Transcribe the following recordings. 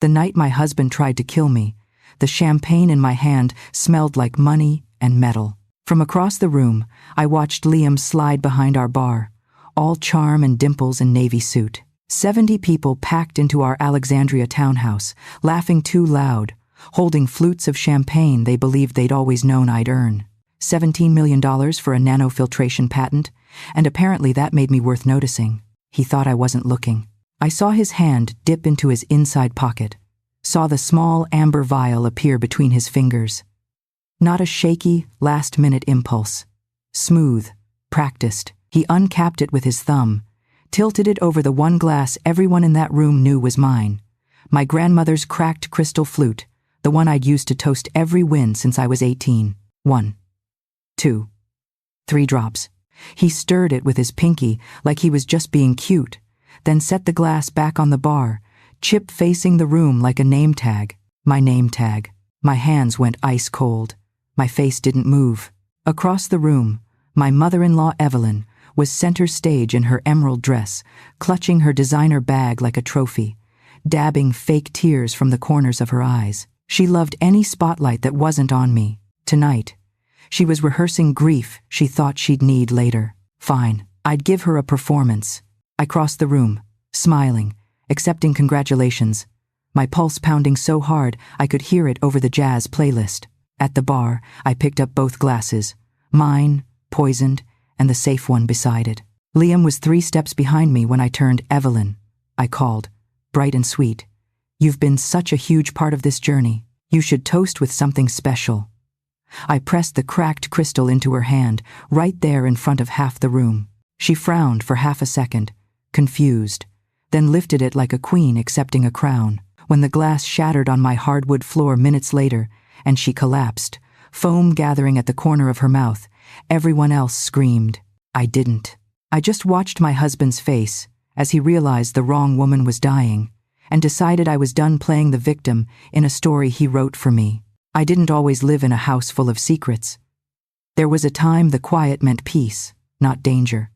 The night my husband tried to kill me, the champagne in my hand smelled like money and metal. From across the room, I watched Liam slide behind our bar, all charm and dimples and navy suit. 70 people packed into our Alexandria townhouse, laughing too loud, holding flutes of champagne they believed they'd always known I'd earn. $17 million for a nanofiltration patent, and apparently that made me worth noticing. He thought I wasn't looking. I saw his hand dip into his inside pocket, saw the small amber vial appear between his fingers. Not a shaky, last-minute impulse. Smooth, practiced. He uncapped it with his thumb, tilted it over the one glass everyone in that room knew was mine. My grandmother's cracked crystal flute, the one I'd used to toast every win since I was 18. 1, 2, 3 drops. He stirred it with his pinky like he was just being cute, then set the glass back on the bar, chip facing the room like a name tag. My name tag. My hands went ice cold. My face didn't move. Across the room, my mother-in-law Evelyn was center stage in her emerald dress, clutching her designer bag like a trophy, dabbing fake tears from the corners of her eyes. She loved any spotlight that wasn't on me. Tonight, she was rehearsing grief she thought she'd need later. Fine, I'd give her a performance. I crossed the room, smiling, accepting congratulations, my pulse pounding so hard I could hear it over the jazz playlist. At the bar, I picked up both glasses, mine, poisoned, and the safe one beside it. Liam was 3 steps behind me when I turned. Evelyn, I called, bright and sweet. You've been such a huge part of this journey. You should toast with something special. I pressed the cracked crystal into her hand, right there in front of half the room. She frowned for half a second, confused, then lifted it like a queen accepting a crown. When the glass shattered on my hardwood floor minutes later, and she collapsed, foam gathering at the corner of her mouth, everyone else screamed. I didn't. I just watched my husband's face as he realized the wrong woman was dying, and decided I was done playing the victim in a story he wrote for me. I didn't always live in a house full of secrets. There was a time the quiet meant peace, not danger.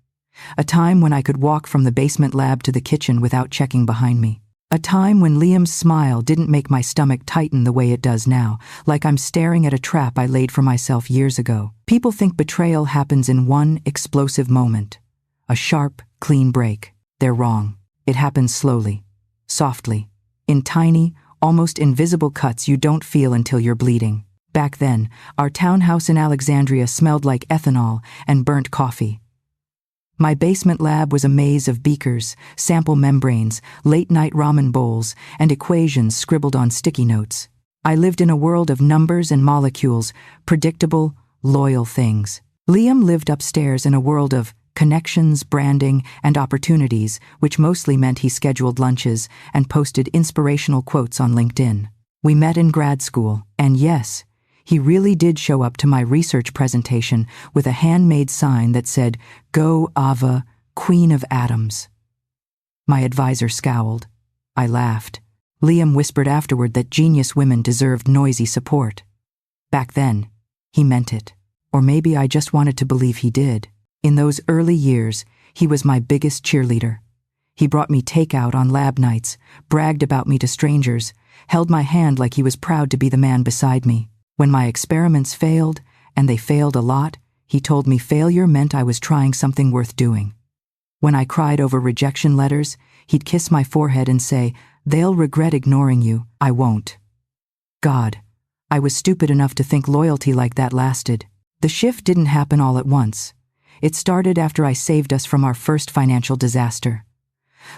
A time when I could walk from the basement lab to the kitchen without checking behind me. A time when Liam's smile didn't make my stomach tighten the way it does now, like I'm staring at a trap I laid for myself years ago. People think betrayal happens in one explosive moment. A sharp, clean break. They're wrong. It happens slowly, softly, in tiny, almost invisible cuts you don't feel until you're bleeding. Back then, our townhouse in Alexandria smelled like ethanol and burnt coffee. My basement lab was a maze of beakers, sample membranes, late-night ramen bowls, and equations scribbled on sticky notes. I lived in a world of numbers and molecules, predictable, loyal things. Liam lived upstairs in a world of connections, branding, and opportunities, which mostly meant he scheduled lunches and posted inspirational quotes on LinkedIn. We met in grad school, and yes, he really did show up to my research presentation with a handmade sign that said, "Go Ava, Queen of Atoms." My advisor scowled. I laughed. Liam whispered afterward that genius women deserved noisy support. Back then, he meant it. Or maybe I just wanted to believe he did. In those early years, he was my biggest cheerleader. He brought me takeout on lab nights, bragged about me to strangers, held my hand like he was proud to be the man beside me. When my experiments failed, and they failed a lot, he told me failure meant I was trying something worth doing. When I cried over rejection letters, he'd kiss my forehead and say, "They'll regret ignoring you, I won't." God, I was stupid enough to think loyalty like that lasted. The shift didn't happen all at once. It started after I saved us from our first financial disaster.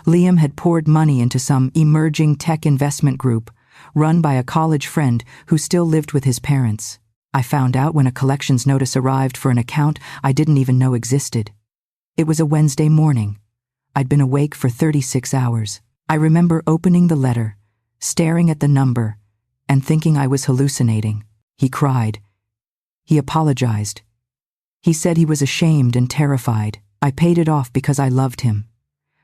Liam had poured money into some emerging tech investment group, run by a college friend who still lived with his parents. I found out when a collections notice arrived for an account I didn't even know existed. It was a Wednesday morning. I'd been awake for 36 hours. I remember opening the letter, staring at the number, and thinking I was hallucinating. He cried. He apologized. He said he was ashamed and terrified. I paid it off because I loved him.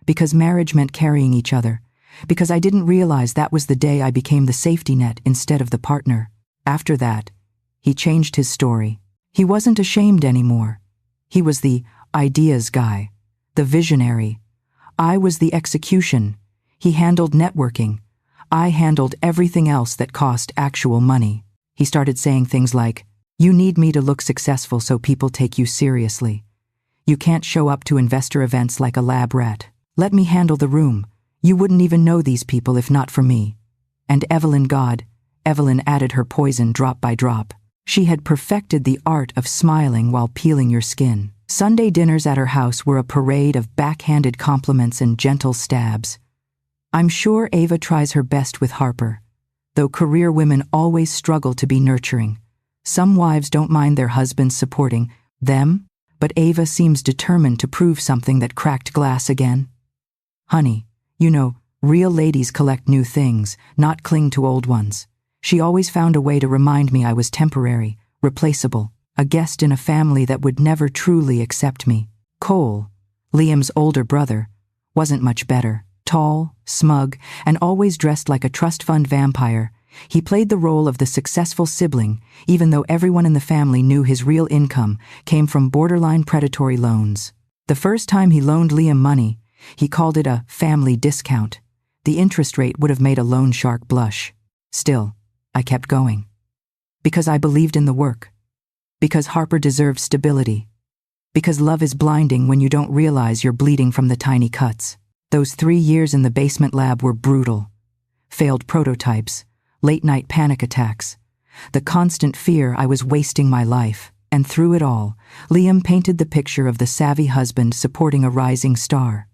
Because marriage meant carrying each other. Because I didn't realize that was the day I became the safety net instead of the partner. After that, he changed his story. He wasn't ashamed anymore. He was the ideas guy, the visionary. I was the execution. He handled networking. I handled everything else that cost actual money. He started saying things like, "You need me to look successful so people take you seriously. You can't show up to investor events like a lab rat. Let me handle the room. You wouldn't even know these people if not for me." And Evelyn added her poison drop by drop. She had perfected the art of smiling while peeling your skin. Sunday dinners at her house were a parade of backhanded compliments and gentle stabs. I'm sure Ava tries her best with Harper, though career women always struggle to be nurturing. Some wives don't mind their husbands supporting them, but Ava seems determined to prove something that cracked glass again. Honey, you know, real ladies collect new things, not cling to old ones. She always found a way to remind me I was temporary, replaceable, a guest in a family that would never truly accept me. Cole, Liam's older brother, wasn't much better. Tall, smug, and always dressed like a trust fund vampire, he played the role of the successful sibling, even though everyone in the family knew his real income came from borderline predatory loans. The first time he loaned Liam money, he called it a family discount. The interest rate would have made a loan shark blush. Still, I kept going. Because I believed in the work. Because Harper deserved stability. Because love is blinding when you don't realize you're bleeding from the tiny cuts. Those 3 years in the basement lab were brutal. Failed prototypes, late-night panic attacks, the constant fear I was wasting my life. And through it all, Liam painted the picture of the savvy husband supporting a rising star.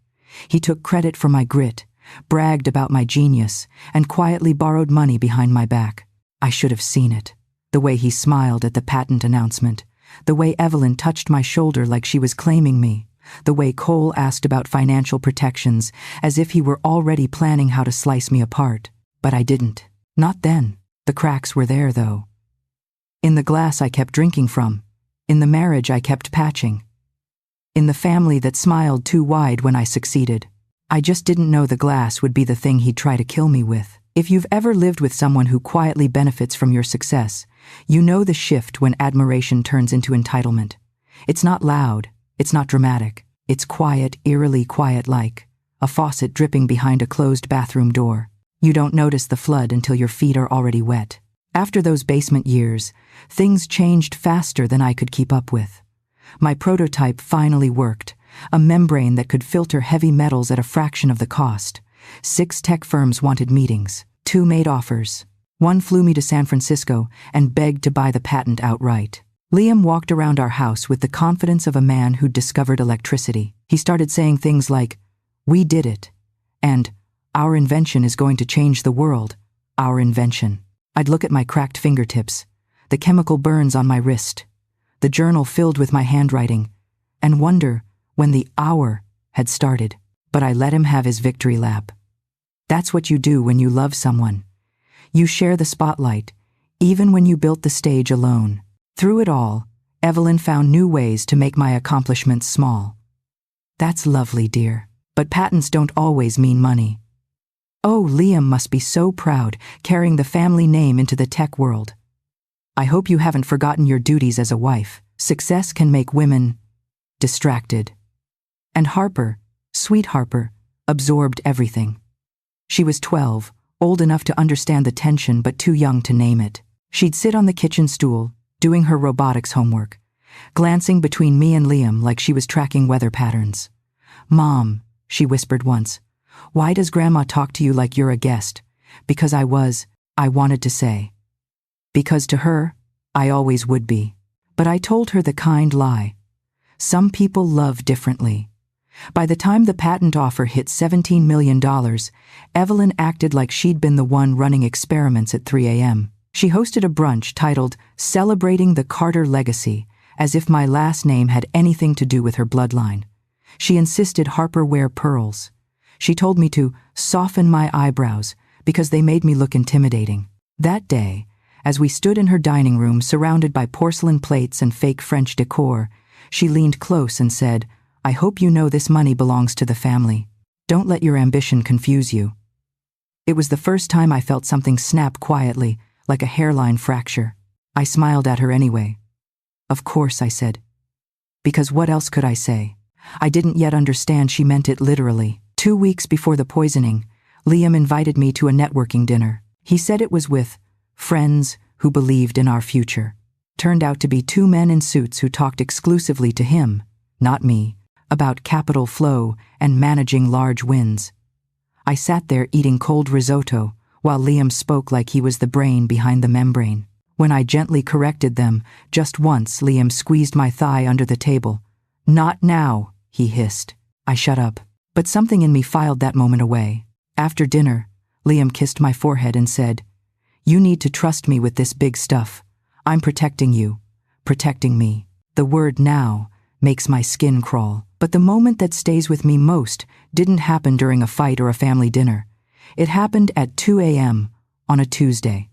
He took credit for my grit, bragged about my genius, and quietly borrowed money behind my back. I should have seen it. The way he smiled at the patent announcement, the way Evelyn touched my shoulder like she was claiming me, the way Cole asked about financial protections as if he were already planning how to slice me apart. But I didn't. Not then. The cracks were there, though. In the glass I kept drinking from. In the marriage I kept patching. In the family that smiled too wide when I succeeded. I just didn't know the glass would be the thing he'd try to kill me with. If you've ever lived with someone who quietly benefits from your success, you know the shift when admiration turns into entitlement. It's not loud. It's not dramatic. It's quiet, eerily quiet, like a faucet dripping behind a closed bathroom door. You don't notice the flood until your feet are already wet. After those basement years, things changed faster than I could keep up with. My prototype finally worked, a membrane that could filter heavy metals at a fraction of the cost. 6 tech firms wanted meetings. 2 made offers. 1 flew me to San Francisco and begged to buy the patent outright. Liam walked around our house with the confidence of a man who'd discovered electricity. He started saying things like, "We did it," and "Our invention is going to change the world. Our invention." I'd look at my cracked fingertips, the chemical burns on my wrist, the journal filled with my handwriting, and wonder when the hour had started. But I let him have his victory lap. That's what you do when you love someone. You share the spotlight, even when you built the stage alone. Through it all, Evelyn found new ways to make my accomplishments small. That's lovely, dear. But patents don't always mean money. Oh, Liam must be so proud, carrying the family name into the tech world. I hope you haven't forgotten your duties as a wife. Success can make women distracted. And Harper, sweet Harper, absorbed everything. She was 12, old enough to understand the tension but too young to name it. She'd sit on the kitchen stool, doing her robotics homework, glancing between me and Liam like she was tracking weather patterns. "Mom," she whispered once, "why does Grandma talk to you like you're a guest?" Because I wanted to say. Because to her, I always would be. But I told her the kind lie. Some people love differently. By the time the patent offer hit $17 million, Evelyn acted like she'd been the one running experiments at 3 a.m. She hosted a brunch titled "Celebrating the Carter Legacy," as if my last name had anything to do with her bloodline. She insisted Harper wear pearls. She told me to soften my eyebrows because they made me look intimidating. That day, as we stood in her dining room surrounded by porcelain plates and fake French decor, she leaned close and said, "I hope you know this money belongs to the family. Don't let your ambition confuse you." It was the first time I felt something snap quietly, like a hairline fracture. I smiled at her anyway. "Of course," I said. Because what else could I say? I didn't yet understand she meant it literally. 2 weeks before the poisoning, Liam invited me to a networking dinner. He said it was with friends who believed in our future. Turned out to be two men in suits who talked exclusively to him, not me, about capital flow and managing large wins. I sat there eating cold risotto while Liam spoke like he was the brain behind the membrane. When I gently corrected them, just once Liam squeezed my thigh under the table. "Not now," he hissed. I shut up, but something in me filed that moment away. After dinner, Liam kissed my forehead and said, "You need to trust me with this big stuff. I'm protecting you, protecting me." The word "now" makes my skin crawl. But the moment that stays with me most didn't happen during a fight or a family dinner. It happened at 2 a.m. on a Tuesday.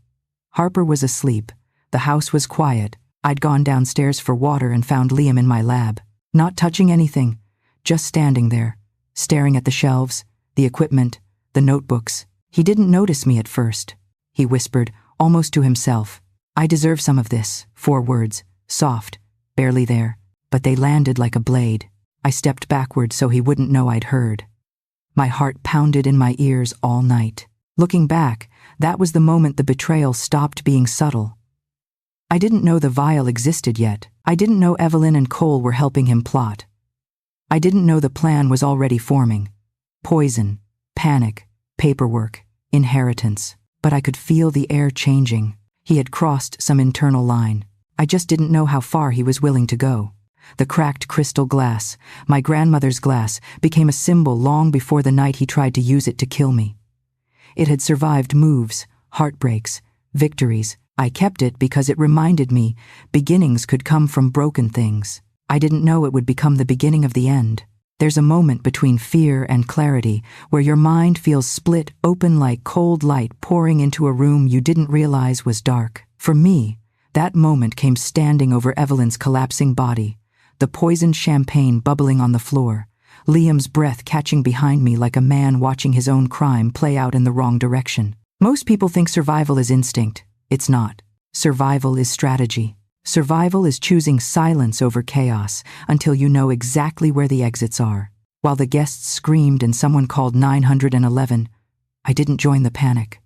Harper was asleep. The house was quiet. I'd gone downstairs for water and found Liam in my lab, not touching anything, just standing there, staring at the shelves, the equipment, the notebooks. He didn't notice me at first. He whispered, almost to himself, "I deserve some of this." 4 words, soft, barely there, but they landed like a blade. I stepped backward so he wouldn't know I'd heard. My heart pounded in my ears all night. Looking back, that was the moment the betrayal stopped being subtle. I didn't know the vial existed yet. I didn't know Evelyn and Cole were helping him plot. I didn't know the plan was already forming. Poison, panic, paperwork, inheritance. But I could feel the air changing. He had crossed some internal line. I just didn't know how far he was willing to go. The cracked crystal glass, my grandmother's glass, became a symbol long before the night he tried to use it to kill me. It had survived moves, heartbreaks, victories. I kept it because it reminded me beginnings could come from broken things. I didn't know it would become the beginning of the end. There's a moment between fear and clarity where your mind feels split open like cold light pouring into a room you didn't realize was dark. For me, that moment came standing over Evelyn's collapsing body, the poisoned champagne bubbling on the floor, Liam's breath catching behind me like a man watching his own crime play out in the wrong direction. Most people think survival is instinct. It's not. Survival is strategy. Survival is choosing silence over chaos until you know exactly where the exits are. While the guests screamed and someone called 911, I didn't join the panic.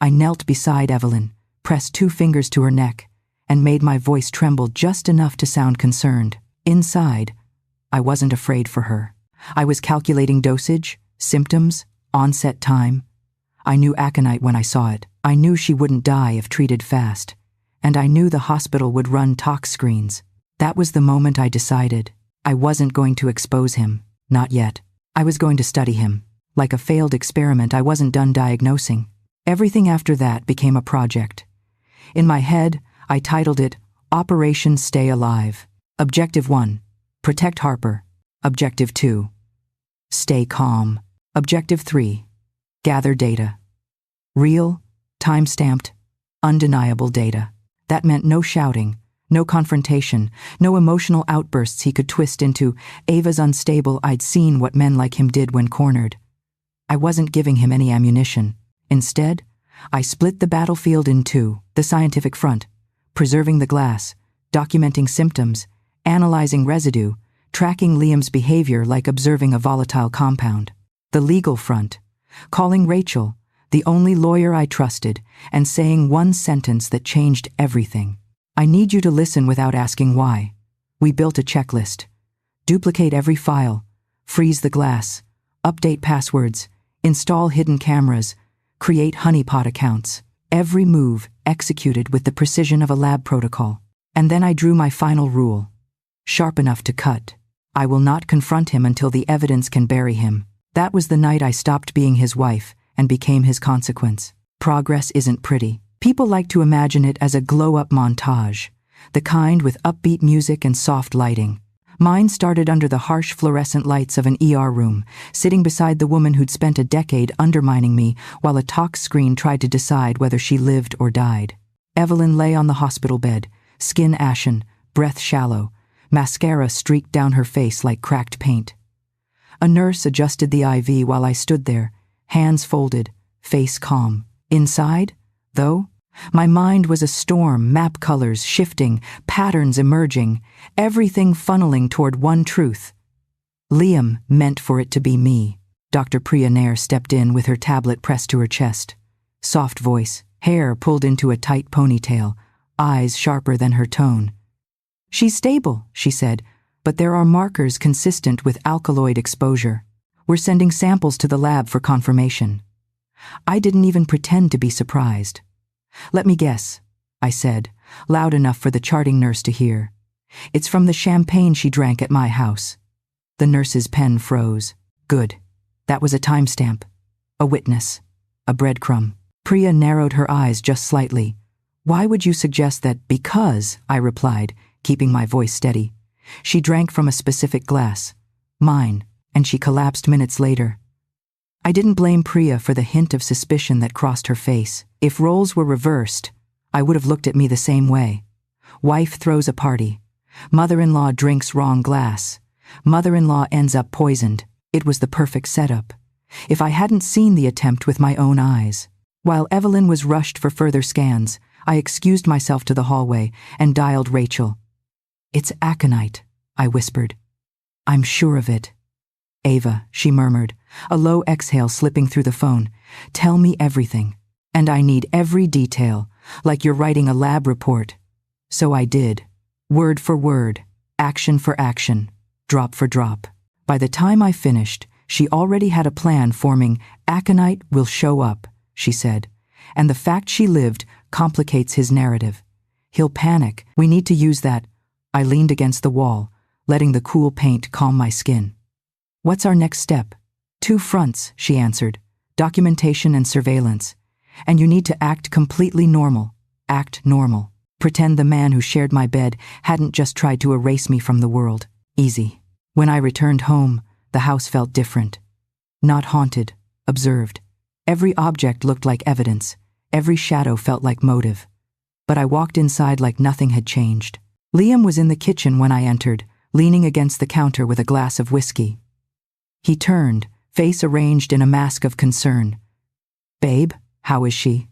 I knelt beside Evelyn, pressed 2 fingers to her neck, and made my voice tremble just enough to sound concerned. Inside, I wasn't afraid for her. I was calculating dosage, symptoms, onset time. I knew aconite when I saw it. I knew she wouldn't die if treated fast. And I knew the hospital would run tox screens. That was the moment I decided. I wasn't going to expose him. Not yet. I was going to study him. Like a failed experiment, I wasn't done diagnosing. Everything after that became a project. In my head, I titled it Operation Stay Alive. Objective 1, protect Harper. Objective 2, stay calm. Objective 3, gather data. Real, time-stamped, undeniable data. That meant no shouting, no confrontation, no emotional outbursts he could twist into "Ava's unstable, I'd seen what men like him did when cornered." I wasn't giving him any ammunition. Instead, I split the battlefield in 2, the scientific front, preserving the glass, documenting symptoms, analyzing residue, tracking Liam's behavior like observing a volatile compound. The legal front, calling Rachel, the only lawyer I trusted, and saying one sentence that changed everything. "I need you to listen without asking why." We built a checklist. Duplicate every file, freeze the glass, update passwords, install hidden cameras, create honeypot accounts. Every move executed with the precision of a lab protocol. And then I drew my final rule. Sharp enough to cut. I will not confront him until the evidence can bury him. That was the night I stopped being his wife and became his consequence. Progress isn't pretty. People like to imagine it as a glow-up montage, the kind with upbeat music and soft lighting. Mine started under the harsh fluorescent lights of an ER room, sitting beside the woman who'd spent a decade undermining me while a tox screen tried to decide whether she lived or died. Evelyn lay on the hospital bed, skin ashen, breath shallow, mascara streaked down her face like cracked paint. A nurse adjusted the IV while I stood there, hands folded, face calm. Inside, though, my mind was a storm, map colors shifting, patterns emerging, everything funneling toward one truth. Liam meant for it to be me. Dr. Priya Nair stepped in with her tablet pressed to her chest. Soft voice, hair pulled into a tight ponytail, eyes sharper than her tone. "She's stable," she said, "but there are markers consistent with alkaloid exposure. We're sending samples to the lab for confirmation." I didn't even pretend to be surprised. "Let me guess," I said, loud enough for the charting nurse to hear. "It's from the champagne she drank at my house." The nurse's pen froze. Good. That was a timestamp. A witness. A breadcrumb. Priya narrowed her eyes just slightly. "Why would you suggest that?" "Because," I replied, keeping my voice steady. "She drank from a specific glass. Mine, and she collapsed minutes later." I didn't blame Priya for the hint of suspicion that crossed her face. If roles were reversed, I would have looked at me the same way. Wife throws a party. Mother-in-law drinks wrong glass. Mother-in-law ends up poisoned. It was the perfect setup. If I hadn't seen the attempt with my own eyes. While Evelyn was rushed for further scans, I excused myself to the hallway and dialed Rachel. "It's aconite," I whispered. "I'm sure of it." "Ava," she murmured, a low exhale slipping through the phone. "Tell me everything. And I need every detail, like you're writing a lab report." So I did. Word for word, action for action, drop for drop. By the time I finished, she already had a plan forming. "Aconite will show up," she said, "and the fact she lived complicates his narrative. He'll panic. We need to use that." I leaned against the wall, letting the cool paint calm my skin. "What's our next step?" "Two fronts," she answered. "Documentation and surveillance. And you need to act completely normal. Act normal. Pretend the man who shared my bed hadn't just tried to erase me from the world. Easy." When I returned home, the house felt different. Not haunted, observed. Every object looked like evidence. Every shadow felt like motive. But I walked inside like nothing had changed. Liam was in the kitchen when I entered, leaning against the counter with a glass of whiskey. He turned, face arranged in a mask of concern. "Babe, how is she?"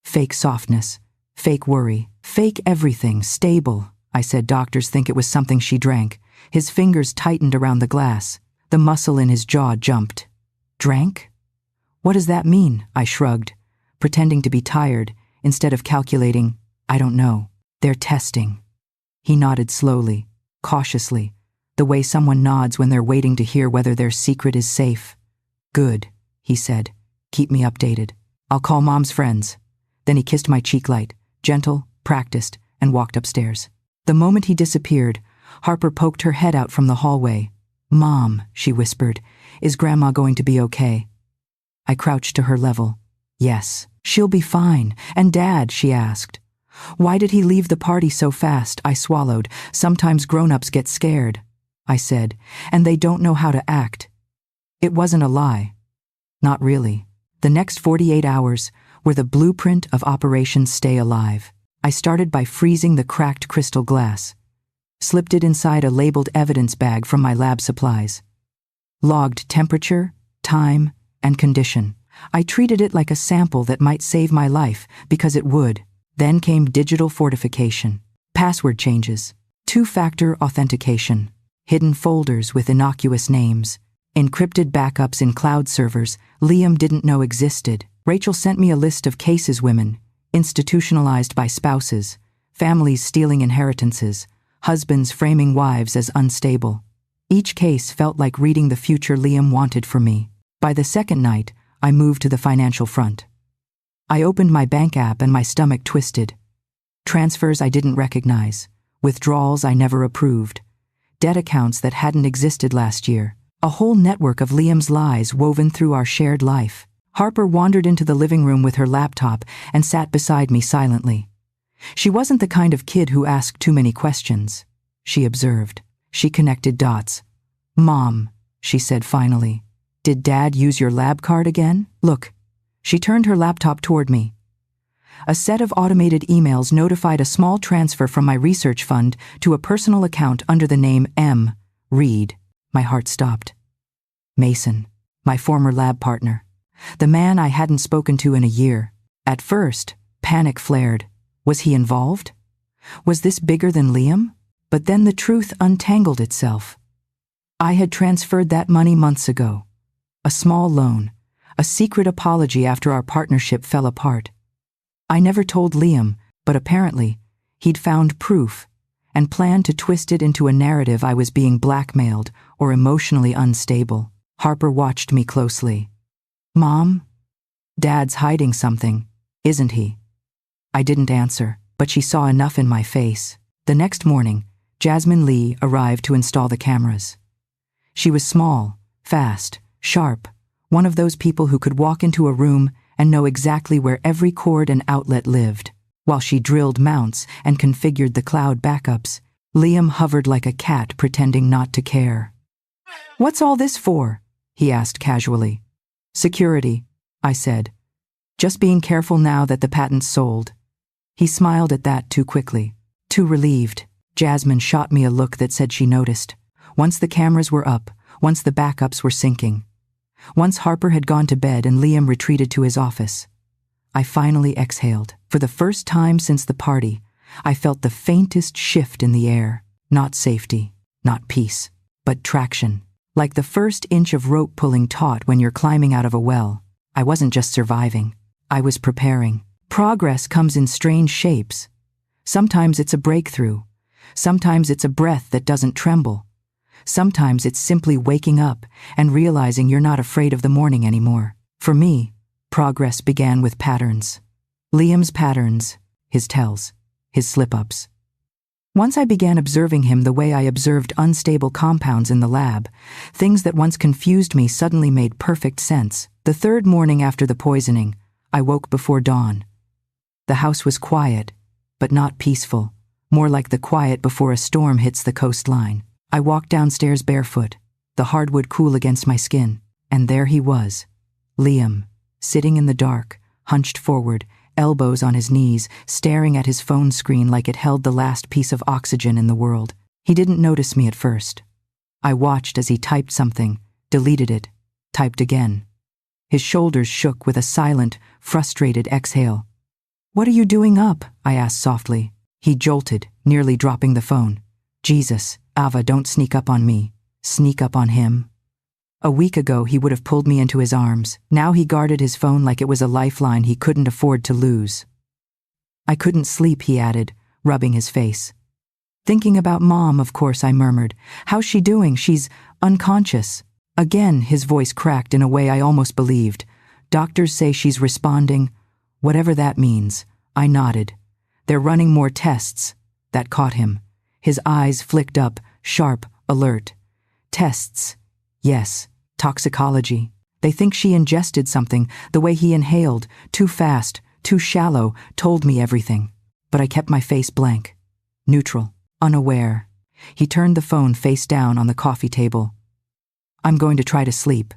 Fake softness, fake worry, fake everything, stable. I said doctors think it was something she drank. His fingers tightened around the glass. The muscle in his jaw jumped. "Drank? What does that mean?" I shrugged, pretending to be tired, instead of calculating. "I don't know. They're testing." He nodded slowly, cautiously, the way someone nods when they're waiting to hear whether their secret is safe. "Good," he said. "Keep me updated. I'll call Mom's friends." Then he kissed my cheek light, gentle, practiced, and walked upstairs. The moment he disappeared, Harper poked her head out from the hallway. "Mom," she whispered, "is Grandma going to be okay?" I crouched to her level. "Yes, she'll be fine. And Dad?" she asked. "Why did he leave the party so fast?" I swallowed. "Sometimes grown-ups get scared," I said, "and they don't know how to act." It wasn't a lie. Not really. The next 48 hours were the blueprint of Operation Stay Alive. I started by freezing the cracked crystal glass. Slipped it inside a labeled evidence bag from my lab supplies. Logged temperature, time, and condition. I treated it like a sample that might save my life, because it would. Then came digital fortification, password changes, two-factor authentication, hidden folders with innocuous names, encrypted backups in cloud servers Liam didn't know existed. Rachel sent me a list of cases: women, institutionalized by spouses, families stealing inheritances, husbands framing wives as unstable. Each case felt like reading the future Liam wanted for me. By the second night, I moved to the financial front. I opened my bank app and my stomach twisted. Transfers I didn't recognize, withdrawals I never approved, debt accounts that hadn't existed last year, a whole network of Liam's lies woven through our shared life. Harper wandered into the living room with her laptop and sat beside me silently. She wasn't the kind of kid who asked too many questions. She observed. She connected dots. "Mom," she said finally, "did Dad use your lab card again? Look." She turned her laptop toward me. A set of automated emails notified a small transfer from my research fund to a personal account under the name M. Reed. My heart stopped. Mason, my former lab partner. The man I hadn't spoken to in a year. At first, panic flared. Was he involved? Was this bigger than Liam? But then the truth untangled itself. I had transferred that money months ago. a small loan, a secret apology after our partnership fell apart. I never told Liam, but apparently, he'd found proof and planned to twist it into a narrative I was being blackmailed or emotionally unstable. Harper watched me closely. "Mom? Dad's hiding something, isn't he?" I didn't answer, but she saw enough in my face. The next morning, Jasmine Lee arrived to install the cameras. She was small, fast, sharp, one of those people who could walk into a room and know exactly where every cord and outlet lived. While she drilled mounts and configured the cloud backups, Liam hovered like a cat pretending not to care. "What's all this for?" he asked casually. "Security," I said. "Just being careful now that the patent's sold." He smiled at that too quickly. Too relieved. Jasmine shot me a look that said she noticed. Once the cameras were up, once the backups were syncing. Once Harper had gone to bed and Liam retreated to his office. I finally exhaled. For the first time since the party, I felt the faintest shift in the air. Not safety, not peace, but traction. Like the first inch of rope pulling taut when you're climbing out of a well. I wasn't just surviving. I was preparing. Progress comes in strange shapes. Sometimes it's a breakthrough. Sometimes it's a breath that doesn't tremble. Sometimes it's simply waking up and realizing you're not afraid of the morning anymore. For me, progress began with patterns. Liam's patterns, his tells, his slip-ups. Once I began observing him the way I observed unstable compounds in the lab, things that once confused me suddenly made perfect sense. The third morning after the poisoning, I woke before dawn. The house was quiet, but not peaceful, more like the quiet before a storm hits the coastline. I walked downstairs barefoot, the hardwood cool against my skin, and there he was, Liam, sitting in the dark, hunched forward, elbows on his knees, staring at his phone screen like it held the last piece of oxygen in the world. He didn't notice me at first. I watched as he typed something, deleted it, typed again. His shoulders shook with a silent, frustrated exhale. "What are you doing up?" I asked softly. He jolted, nearly dropping the phone. "Jesus, Ava, don't sneak up on me. Sneak up on him." A week ago, he would have pulled me into his arms. Now he guarded his phone like it was a lifeline he couldn't afford to lose. "I couldn't sleep," he added, rubbing his face. "Thinking about Mom, of course," I murmured. "How's she doing? She's unconscious." Again, his voice cracked in a way I almost believed. "Doctors say she's responding." Whatever that means, I nodded. "They're running more tests." That caught him. His eyes flicked up, sharp, alert. "Tests. Yes, toxicology. They think she ingested something, the way he inhaled, too fast, too shallow, told me everything." But I kept my face blank, neutral, unaware. He turned the phone face down on the coffee table. "I'm going to try to sleep.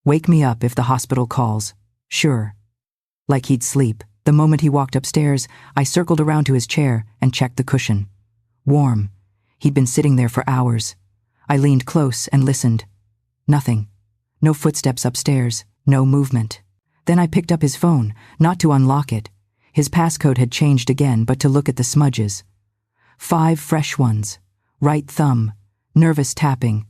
Wake me up if the hospital calls." "Sure." Like he'd sleep. The moment he walked upstairs, I circled around to his chair and checked the cushion. Warm. He'd been sitting there for hours. I leaned close and listened. Nothing. No footsteps upstairs. No movement. Then I picked up his phone, not to unlock it. His passcode had changed again, but to look at the smudges. 5 fresh ones. Right thumb. Nervous tapping.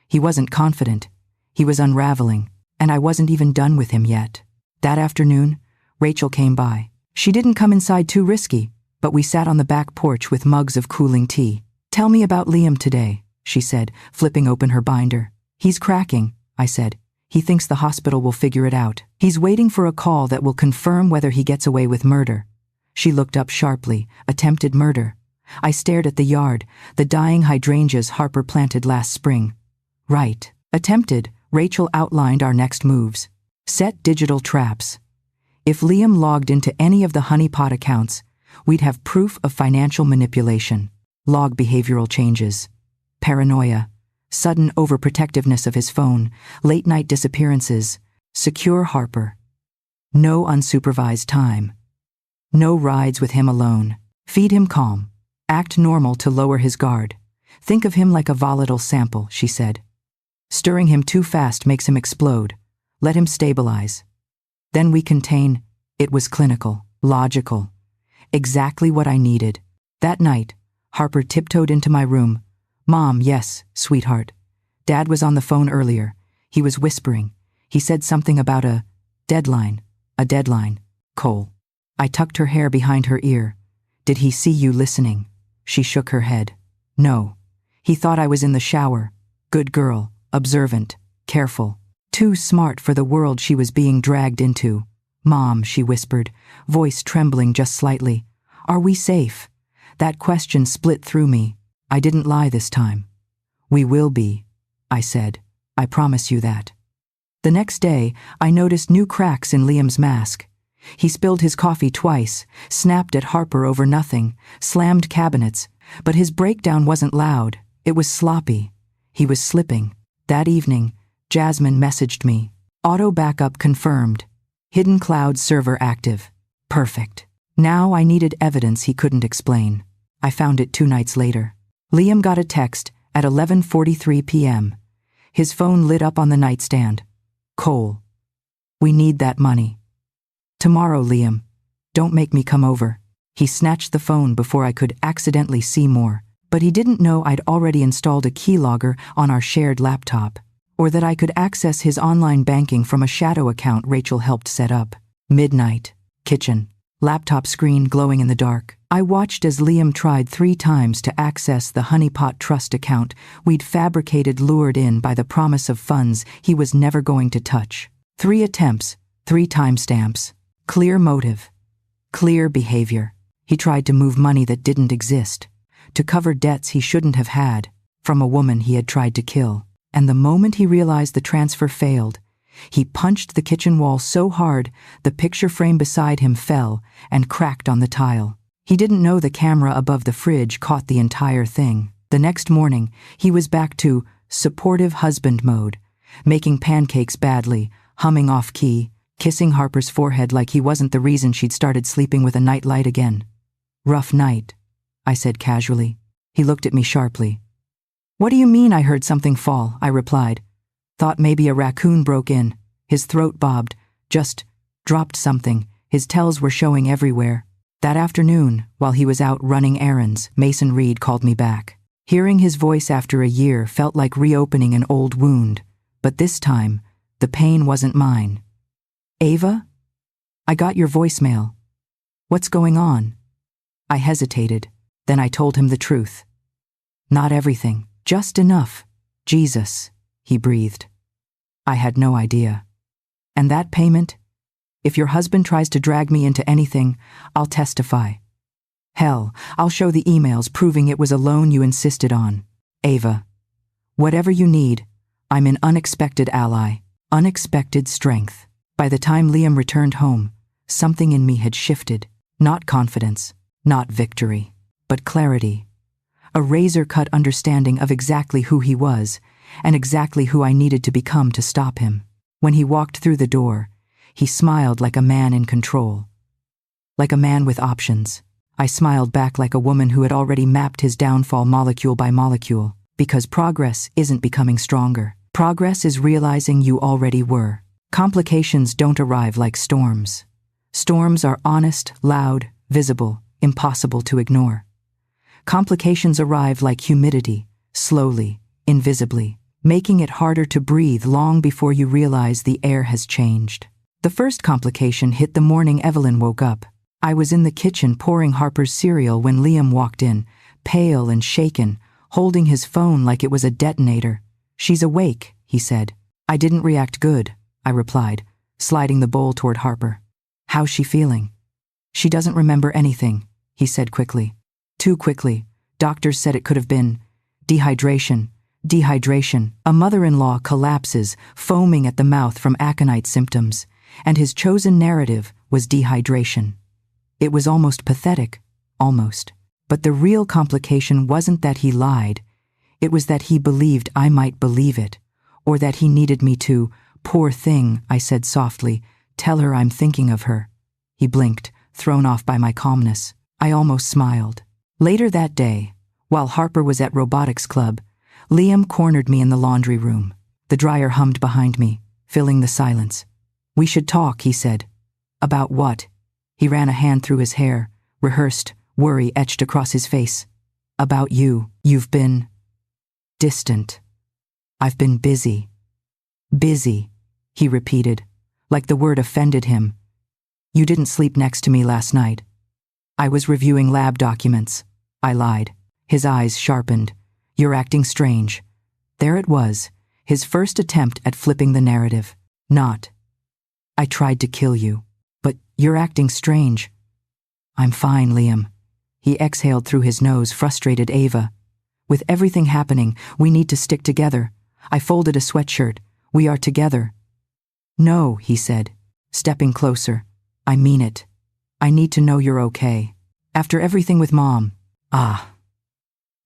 He wasn't confident. He was unraveling, and I wasn't even done with him yet. That afternoon, Rachel came by. She didn't come inside too risky, but we sat on the back porch with mugs of cooling tea. "Tell me about Liam today," she said, flipping open her binder. "He's cracking," I said. "He thinks the hospital will figure it out. He's waiting for a call that will confirm whether he gets away with murder." She looked up sharply. "Attempted murder." I stared at the yard, the dying hydrangeas Harper planted last spring. "Right. Attempted." Rachel outlined our next moves. "Set digital traps. If Liam logged into any of the honeypot accounts, we'd have proof of financial manipulation. Log behavioral changes. Paranoia. Sudden overprotectiveness of his phone. Late-night disappearances. Secure Harper. No unsupervised time. No rides with him alone. Feed him calm. Act normal to lower his guard. Think of him like a volatile sample," she said. "Stirring him too fast makes him explode. Let him stabilize. Then we contain." It was clinical, logical. Exactly what I needed. That night, Harper tiptoed into my room. "Mom, yes, sweetheart. Dad was on the phone earlier. He was whispering. He said something about a deadline. A deadline. Cole. I tucked her hair behind her ear. Did he see you listening? She shook her head. No. He thought I was in the shower. Good girl, observant, careful. Too smart for the world she was being dragged into. Mom, she whispered, voice trembling just slightly. Are we safe? That question split through me. I didn't lie this time. We will be, I said. I promise you that. The next day, I noticed new cracks in Liam's mask. He spilled his coffee twice, snapped at Harper over nothing, slammed cabinets, but his breakdown wasn't loud. It was sloppy. He was slipping. That evening, Jasmine messaged me. Auto backup confirmed. Hidden cloud server active. Perfect. Now I needed evidence he couldn't explain. I found it 2 nights later. Liam got a text at 11:43 p.m. His phone lit up on the nightstand. Cole. We need that money. Tomorrow, Liam. Don't make me come over. He snatched the phone before I could accidentally see more. But he didn't know I'd already installed a keylogger on our shared laptop, or that I could access his online banking from a shadow account Rachel helped set up. Midnight. Kitchen. Laptop screen glowing in the dark. I watched as Liam tried 3 times to access the Honeypot Trust account we'd fabricated, lured in by the promise of funds he was never going to touch. 3 attempts, 3 timestamps. Clear motive. Clear behavior. He tried to move money that didn't exist, to cover debts he shouldn't have had, from a woman he had tried to kill. And the moment he realized the transfer failed, he punched the kitchen wall so hard the picture frame beside him fell and cracked on the tile. He didn't know the camera above the fridge caught the entire thing. The next morning, he was back to supportive husband mode, making pancakes badly, humming off-key, kissing Harper's forehead like he wasn't the reason she'd started sleeping with a nightlight again. Rough night, I said casually. He looked at me sharply. What do you mean I heard something fall? I replied. Thought maybe a raccoon broke in. His throat bobbed. Just dropped something. His tells were showing everywhere. That afternoon, while he was out running errands, Mason Reed called me back. Hearing his voice after a year felt like reopening an old wound, but this time, the pain wasn't mine. Ava? I got your voicemail. What's going on? I hesitated. Then I told him the truth. Not everything, just enough. Jesus, he breathed. I had no idea. And that payment? If your husband tries to drag me into anything, I'll testify. Hell, I'll show the emails proving it was a loan you insisted on. Ava, whatever you need, I'm an unexpected ally, unexpected strength. By the time Liam returned home, something in me had shifted. Not confidence, not victory, but clarity. A razor-cut understanding of exactly who he was and exactly who I needed to become to stop him. When he walked through the door, he smiled like a man in control. Like a man with options. I smiled back like a woman who had already mapped his downfall molecule by molecule, because progress isn't becoming stronger. Progress is realizing you already were. Complications don't arrive like storms. Storms are honest, loud, visible, impossible to ignore. Complications arrive like humidity, slowly, invisibly, making it harder to breathe long before you realize the air has changed. The first complication hit the morning Evelyn woke up. I was in the kitchen pouring Harper's cereal when Liam walked in, pale and shaken, holding his phone like it was a detonator. She's awake, he said. I didn't react good, I replied, sliding the bowl toward Harper. How's she feeling? She doesn't remember anything, he said quickly. Too quickly. Doctors said it could have been dehydration. Dehydration. A mother-in-law collapses, foaming at the mouth from aconite symptoms, and his chosen narrative was dehydration. It was almost pathetic, almost. But the real complication wasn't that he lied. It was that he believed I might believe it, or that he needed me to. Poor thing, I said softly. Tell her I'm thinking of her. He blinked, thrown off by my calmness. I almost smiled. Later that day, while Harper was at robotics club, Liam cornered me in the laundry room. The dryer hummed behind me, filling the silence. We should talk, he said. About what? He ran a hand through his hair, rehearsed, worry etched across his face. About you. You've been distant. I've been busy. Busy. he repeated, like the word offended him. You didn't sleep next to me last night. I was reviewing lab documents. I lied. His eyes sharpened. You're acting strange. There it was, his first attempt at flipping the narrative. Not. I tried to kill you, but you're acting strange. I'm fine, Liam. He exhaled through his nose, frustrated Ava. With everything happening, we need to stick together. I folded a sweatshirt. We are together. No, he said, stepping closer. I mean it. I need to know you're okay. After everything with Mom. Ah.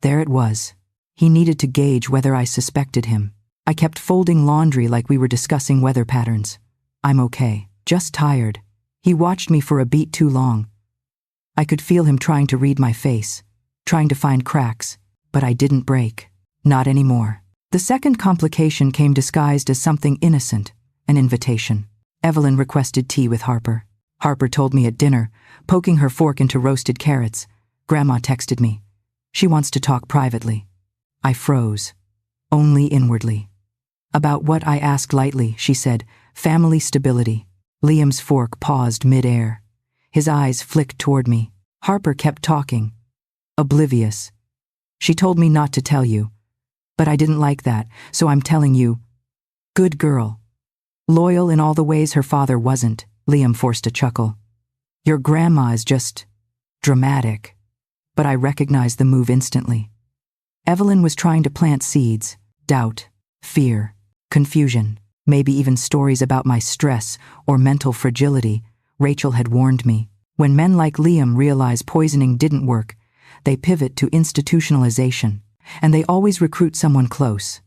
There it was. He needed to gauge whether I suspected him. I kept folding laundry like we were discussing weather patterns. I'm okay, just tired. He watched me for a beat too long. I could feel him trying to read my face, trying to find cracks, but I didn't break. Not anymore. The second complication came disguised as something innocent, an invitation. Evelyn requested tea with Harper. Harper told me at dinner, poking her fork into roasted carrots. Grandma texted me. She wants to talk privately. I froze. Only inwardly. About what? I asked lightly. She said, family stability. Liam's fork paused mid-air. His eyes flicked toward me. Harper kept talking. Oblivious. She told me not to tell you. But I didn't like that, so I'm telling you. Good girl. Loyal in all the ways her father wasn't. Liam forced a chuckle. Your grandma is just dramatic. But I recognized the move instantly. Evelyn was trying to plant seeds, doubt, fear, confusion, maybe even stories about my stress or mental fragility. Rachel had warned me. When men like Liam realize poisoning didn't work, they pivot to institutionalization, and they always recruit someone close,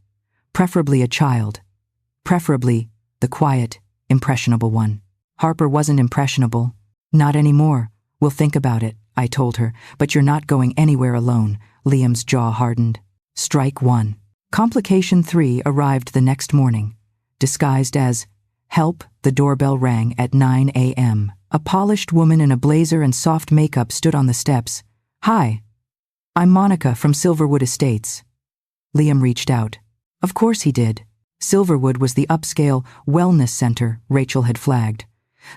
preferably a child, preferably the quiet, impressionable one. Harper wasn't impressionable. Not anymore. We'll think about it, I told her, but you're not going anywhere alone. Liam's jaw hardened. Strike one. Complication 3 arrived the next morning. Disguised as help, the doorbell rang at 9 a.m. A polished woman in a blazer and soft makeup stood on the steps. Hi. I'm Monica from Silverwood Estates. Liam reached out. Of course he did. Silverwood was the upscale wellness center Rachel had flagged.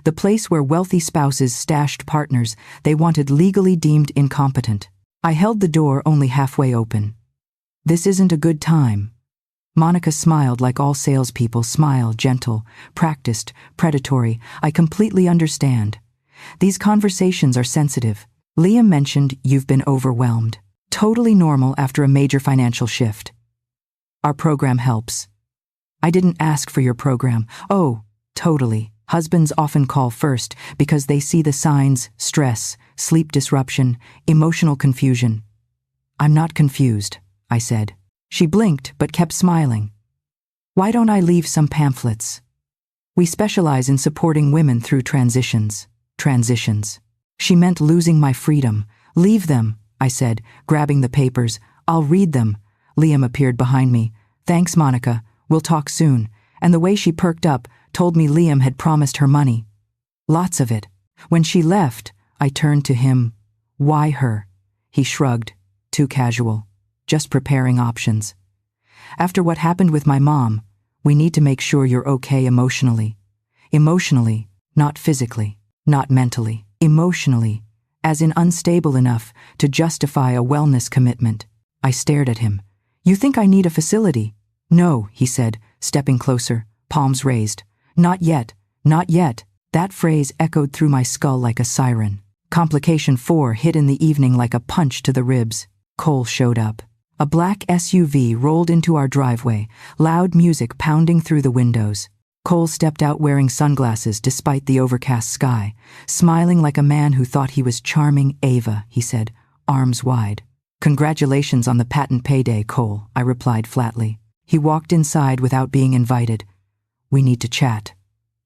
The place where wealthy spouses stashed partners they wanted legally deemed incompetent. I held the door only halfway open. This isn't a good time. Monica smiled like all salespeople smile, gentle, practiced, predatory. I completely understand. These conversations are sensitive. Liam mentioned you've been overwhelmed. Totally normal after a major financial shift. Our program helps. I didn't ask for your program. Oh, totally. Husbands often call first because they see the signs: stress, sleep disruption, emotional confusion. I'm not confused, I said. She blinked but kept smiling. Why don't I leave some pamphlets? We specialize in supporting women through transitions. Transitions. She meant losing my freedom. Leave them, I said, grabbing the papers. I'll read them. Liam appeared behind me. Thanks, Monica. We'll talk soon. And the way she perked up told me Liam had promised her money. Lots of it. When she left, I turned to him. Why her? He shrugged. Too casual. Just preparing options. After what happened with my mom, we need to make sure you're okay emotionally. Emotionally, not physically, not mentally. Emotionally, as in unstable enough to justify a wellness commitment. I stared at him. You think I need a facility? No, he said, stepping closer, palms raised. Not yet, not yet. That phrase echoed through my skull like a siren. Complication 4 hit in the evening like a punch to the ribs. Cole showed up. A black SUV rolled into our driveway, loud music pounding through the windows. Cole stepped out wearing sunglasses despite the overcast sky, smiling like a man who thought he was charming. Ava, he said, arms wide. Congratulations on the patent payday, Cole, I replied flatly. He walked inside without being invited. We need to chat.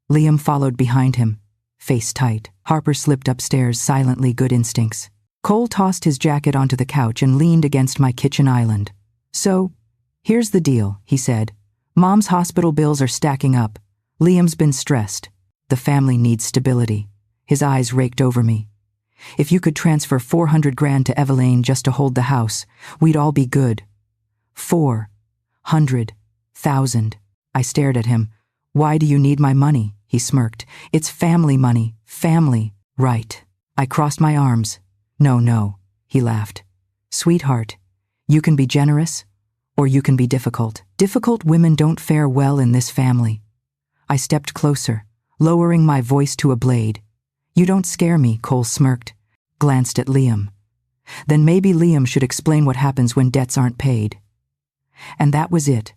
Liam followed behind him, face tight. Harper slipped upstairs, silently good instincts. Cole tossed his jacket onto the couch and leaned against my kitchen island. So, here's the deal, he said. Mom's hospital bills are stacking up. Liam's been stressed. The family needs stability. His eyes raked over me. If you could transfer 400 grand to Evelyn just to hold the house, we'd all be good. 400,000. I stared at him. Why do you need my money? He smirked. It's family money. Family. Right. I crossed my arms. No, he laughed. Sweetheart, you can be generous, or you can be difficult. Difficult women don't fare well in this family. I stepped closer, lowering my voice to a blade. You don't scare me, Cole smirked, glanced at Liam. Then maybe Liam should explain what happens when debts aren't paid. And that was it.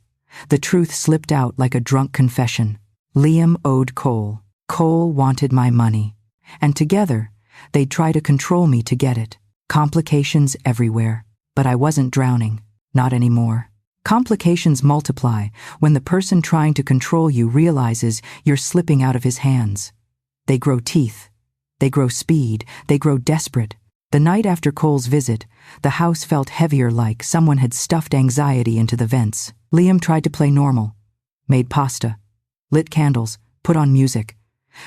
The truth slipped out like a drunk confession. Liam owed Cole. Cole wanted my money. And together, they'd try to control me to get it. Complications everywhere. But I wasn't drowning. Not anymore. Complications multiply when the person trying to control you realizes you're slipping out of his hands. They grow teeth. They grow speed. They grow desperate. The night after Cole's visit, the house felt heavier, like someone had stuffed anxiety into the vents. Liam tried to play normal. Made pasta. Lit candles. Put on music.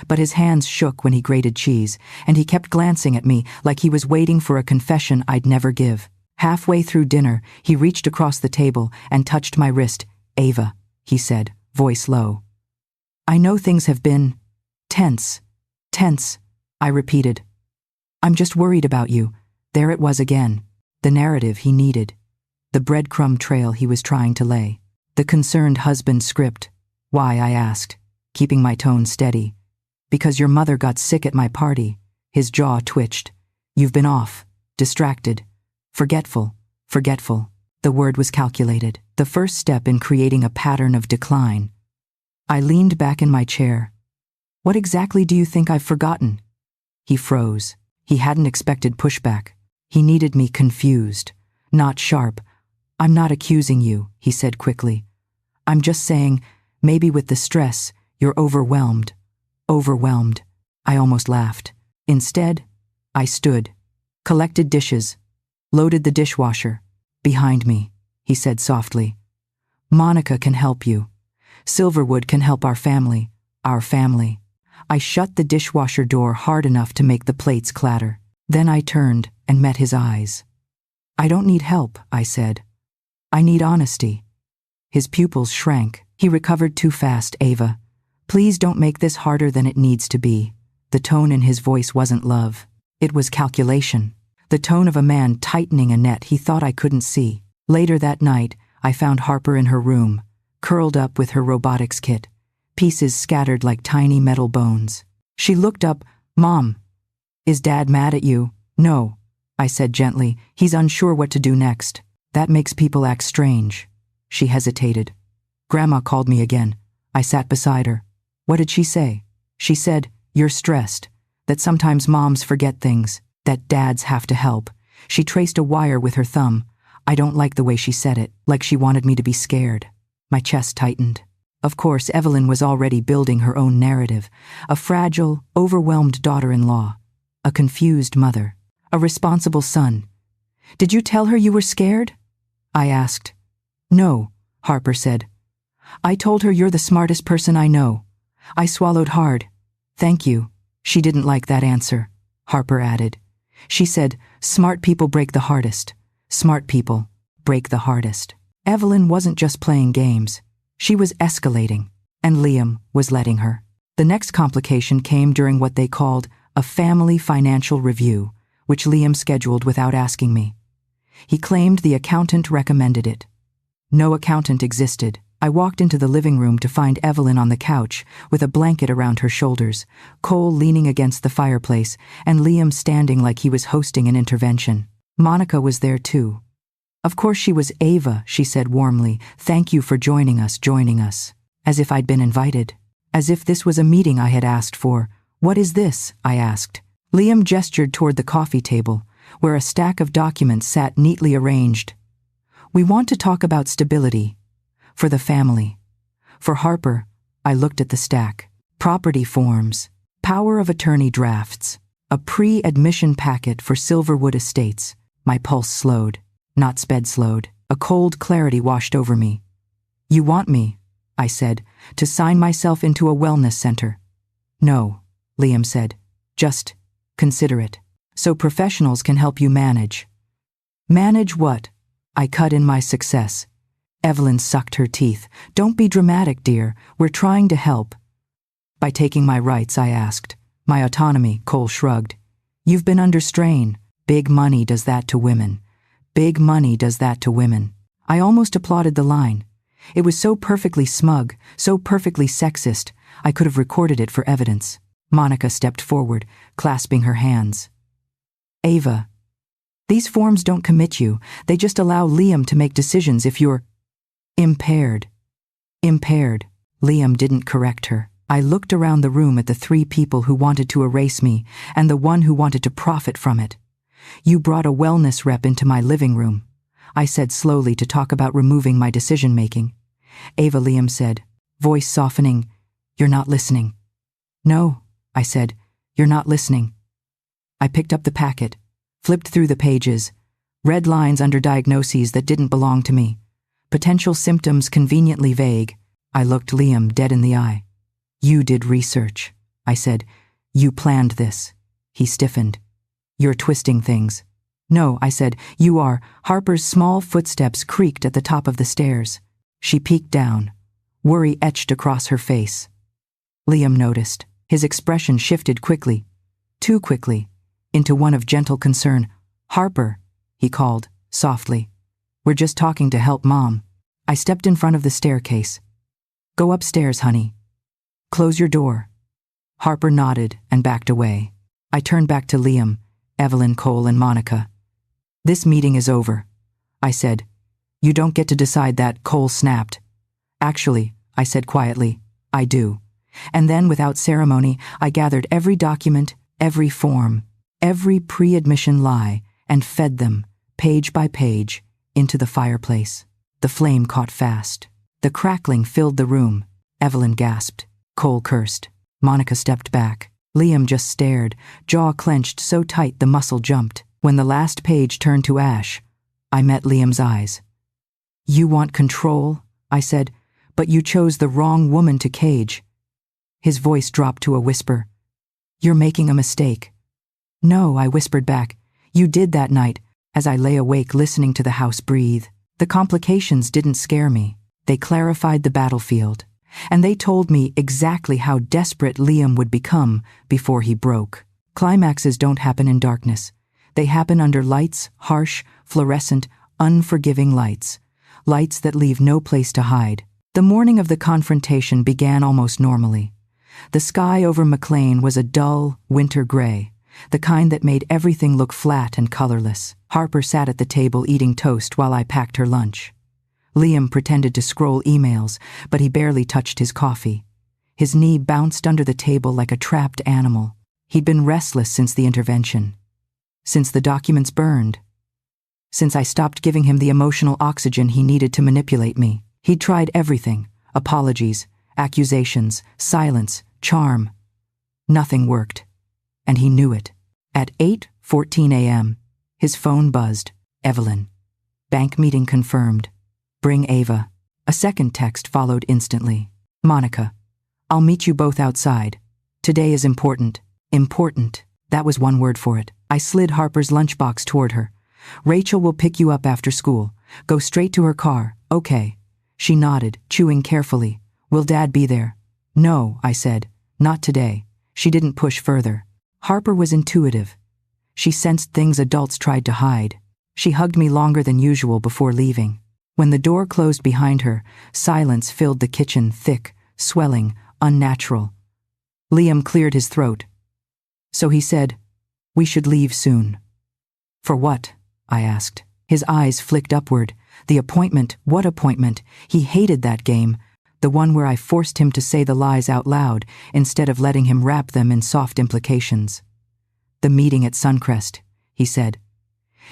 But his hands shook when he grated cheese, and he kept glancing at me like he was waiting for a confession I'd never give. Halfway through dinner, he reached across the table and touched my wrist. Ava, he said, voice low. I know things have been tense, I repeated. I'm just worried about you. There it was again. The narrative he needed. The breadcrumb trail he was trying to lay. The concerned husband script. Why, I asked, keeping my tone steady. Because your mother got sick at my party. His jaw twitched. You've been off, distracted, forgetful. The word was calculated. The first step in creating a pattern of decline. I leaned back in my chair. What exactly do you think I've forgotten? He froze. He hadn't expected pushback. He needed me confused, not sharp. I'm not accusing you, he said quickly. I'm just saying, maybe with the stress, you're overwhelmed. Overwhelmed. I almost laughed. Instead, I stood, collected dishes, loaded the dishwasher. Behind me, he said softly. Monica can help you. Silverwood can help our family. Our family. I shut the dishwasher door hard enough to make the plates clatter. Then I turned and met his eyes. I don't need help, I said. I need honesty. His pupils shrank. He recovered too fast, Ava. Please don't make this harder than it needs to be. The tone in his voice wasn't love. It was calculation. The tone of a man tightening a net he thought I couldn't see. Later that night, I found Harper in her room, curled up with her robotics kit, pieces scattered like tiny metal bones. She looked up. Mom, is Dad mad at you? No, I said gently. He's unsure what to do next. That makes people act strange. She hesitated. Grandma called me again. I sat beside her. What did she say? She said, you're stressed, that sometimes moms forget things, that dads have to help. She traced a wire with her thumb. I don't like the way she said it, like she wanted me to be scared. My chest tightened. Of course, Evelyn was already building her own narrative. A fragile, overwhelmed daughter-in-law. A confused mother. A responsible son. Did you tell her you were scared? I asked. No, Harper said. I told her you're the smartest person I know. I swallowed hard. Thank you. She didn't like that answer, Harper added. She said, smart people break the hardest. Smart people break the hardest. Evelyn wasn't just playing games. She was escalating, and Liam was letting her. The next complication came during what they called a family financial review, which Liam scheduled without asking me. He claimed the accountant recommended it. No accountant existed. I walked into the living room to find Evelyn on the couch with a blanket around her shoulders, Cole leaning against the fireplace, and Liam standing like he was hosting an intervention. Monica was there too. Of course she was. Ava, she said warmly. Thank you for joining us. As if I'd been invited. As if this was a meeting I had asked for. What is this? I asked. Liam gestured toward the coffee table, where a stack of documents sat neatly arranged. We want to talk about stability. For the family. For Harper, I looked at the stack. Property forms. Power of attorney drafts. A pre-admission packet for Silverwood Estates. My pulse slowed. Not slowed. A cold clarity washed over me. You want me, I said, to sign myself into a wellness center. No, Liam said. Just consider it. So professionals can help you manage. Manage what? I cut in my success. Evelyn sucked her teeth. Don't be dramatic, dear. We're trying to help. By taking my rights, I asked. My autonomy, Cole shrugged. You've been under strain. Big money does that to women. Big money does that to women. I almost applauded the line. It was so perfectly smug, so perfectly sexist, I could have recorded it for evidence. Monica stepped forward, clasping her hands. Ava, these forms don't commit you. They just allow Liam to make decisions if you're impaired. Impaired. Liam didn't correct her. I looked around the room at the 3 people who wanted to erase me and the one who wanted to profit from it. You brought a wellness rep into my living room, I said slowly to talk about removing my decision-making. Ava, Liam said, voice softening, you're not listening. No, I said, you're not listening. I picked up the packet, flipped through the pages, read lines under diagnoses that didn't belong to me. Potential symptoms conveniently vague. I looked Liam dead in the eye. You did research, I said. You planned this. He stiffened. You're twisting things. No, I said, you are. Harper's small footsteps creaked at the top of the stairs. She peeked down. Worry etched across her face. Liam noticed. His expression shifted quickly, too quickly, into one of gentle concern. Harper, he called, softly. We're just talking to help Mom. I stepped in front of the staircase. Go upstairs, honey. Close your door. Harper nodded and backed away. I turned back to Liam, Evelyn, Cole, and Monica. This meeting is over, I said. You don't get to decide that, Cole snapped. Actually, I said quietly, I do. And then, without ceremony, I gathered every document, every form, every pre-admission lie, and fed them, page by page, into the fireplace. The flame caught fast. The crackling filled the room. Evelyn gasped. Cole cursed. Monica stepped back. Liam just stared, jaw clenched so tight the muscle jumped. When the last page turned to ash, I met Liam's eyes. You want control, I said, but you chose the wrong woman to cage. His voice dropped to a whisper. You're making a mistake. No, I whispered back. You did that night, as I lay awake listening to the house breathe. The complications didn't scare me. They clarified the battlefield. And they told me exactly how desperate Liam would become before he broke. Climaxes don't happen in darkness. They happen under lights, harsh, fluorescent, unforgiving lights. Lights that leave no place to hide. The morning of the confrontation began almost normally. The sky over McLean was a dull, winter gray, the kind that made everything look flat and colorless. Harper sat at the table eating toast while I packed her lunch. Liam pretended to scroll emails, but he barely touched his coffee. His knee bounced under the table like a trapped animal. He'd been restless since the intervention. Since the documents burned. Since I stopped giving him the emotional oxygen he needed to manipulate me. He'd tried everything. Apologies, accusations, silence, charm. Nothing worked. And he knew it. At 8:14 a.m., his phone buzzed. Evelyn. Bank meeting confirmed. Bring Ava. A second text followed instantly. Monica. I'll meet you both outside. Today is important. Important. That was one word for it. I slid Harper's lunchbox toward her. Rachel will pick you up after school. Go straight to her car. Okay. She nodded, chewing carefully. Will Dad be there? No, I said. Not today. She didn't push further. Harper was intuitive. She sensed things adults tried to hide. She hugged me longer than usual before leaving. When the door closed behind her, silence filled the kitchen, thick, swelling, unnatural. Liam cleared his throat. So he said, we should leave soon. For what? I asked. His eyes flicked upward. The appointment, what appointment? He hated that game, the one where I forced him to say the lies out loud instead of letting him wrap them in soft implications. The meeting at Suncrest, he said.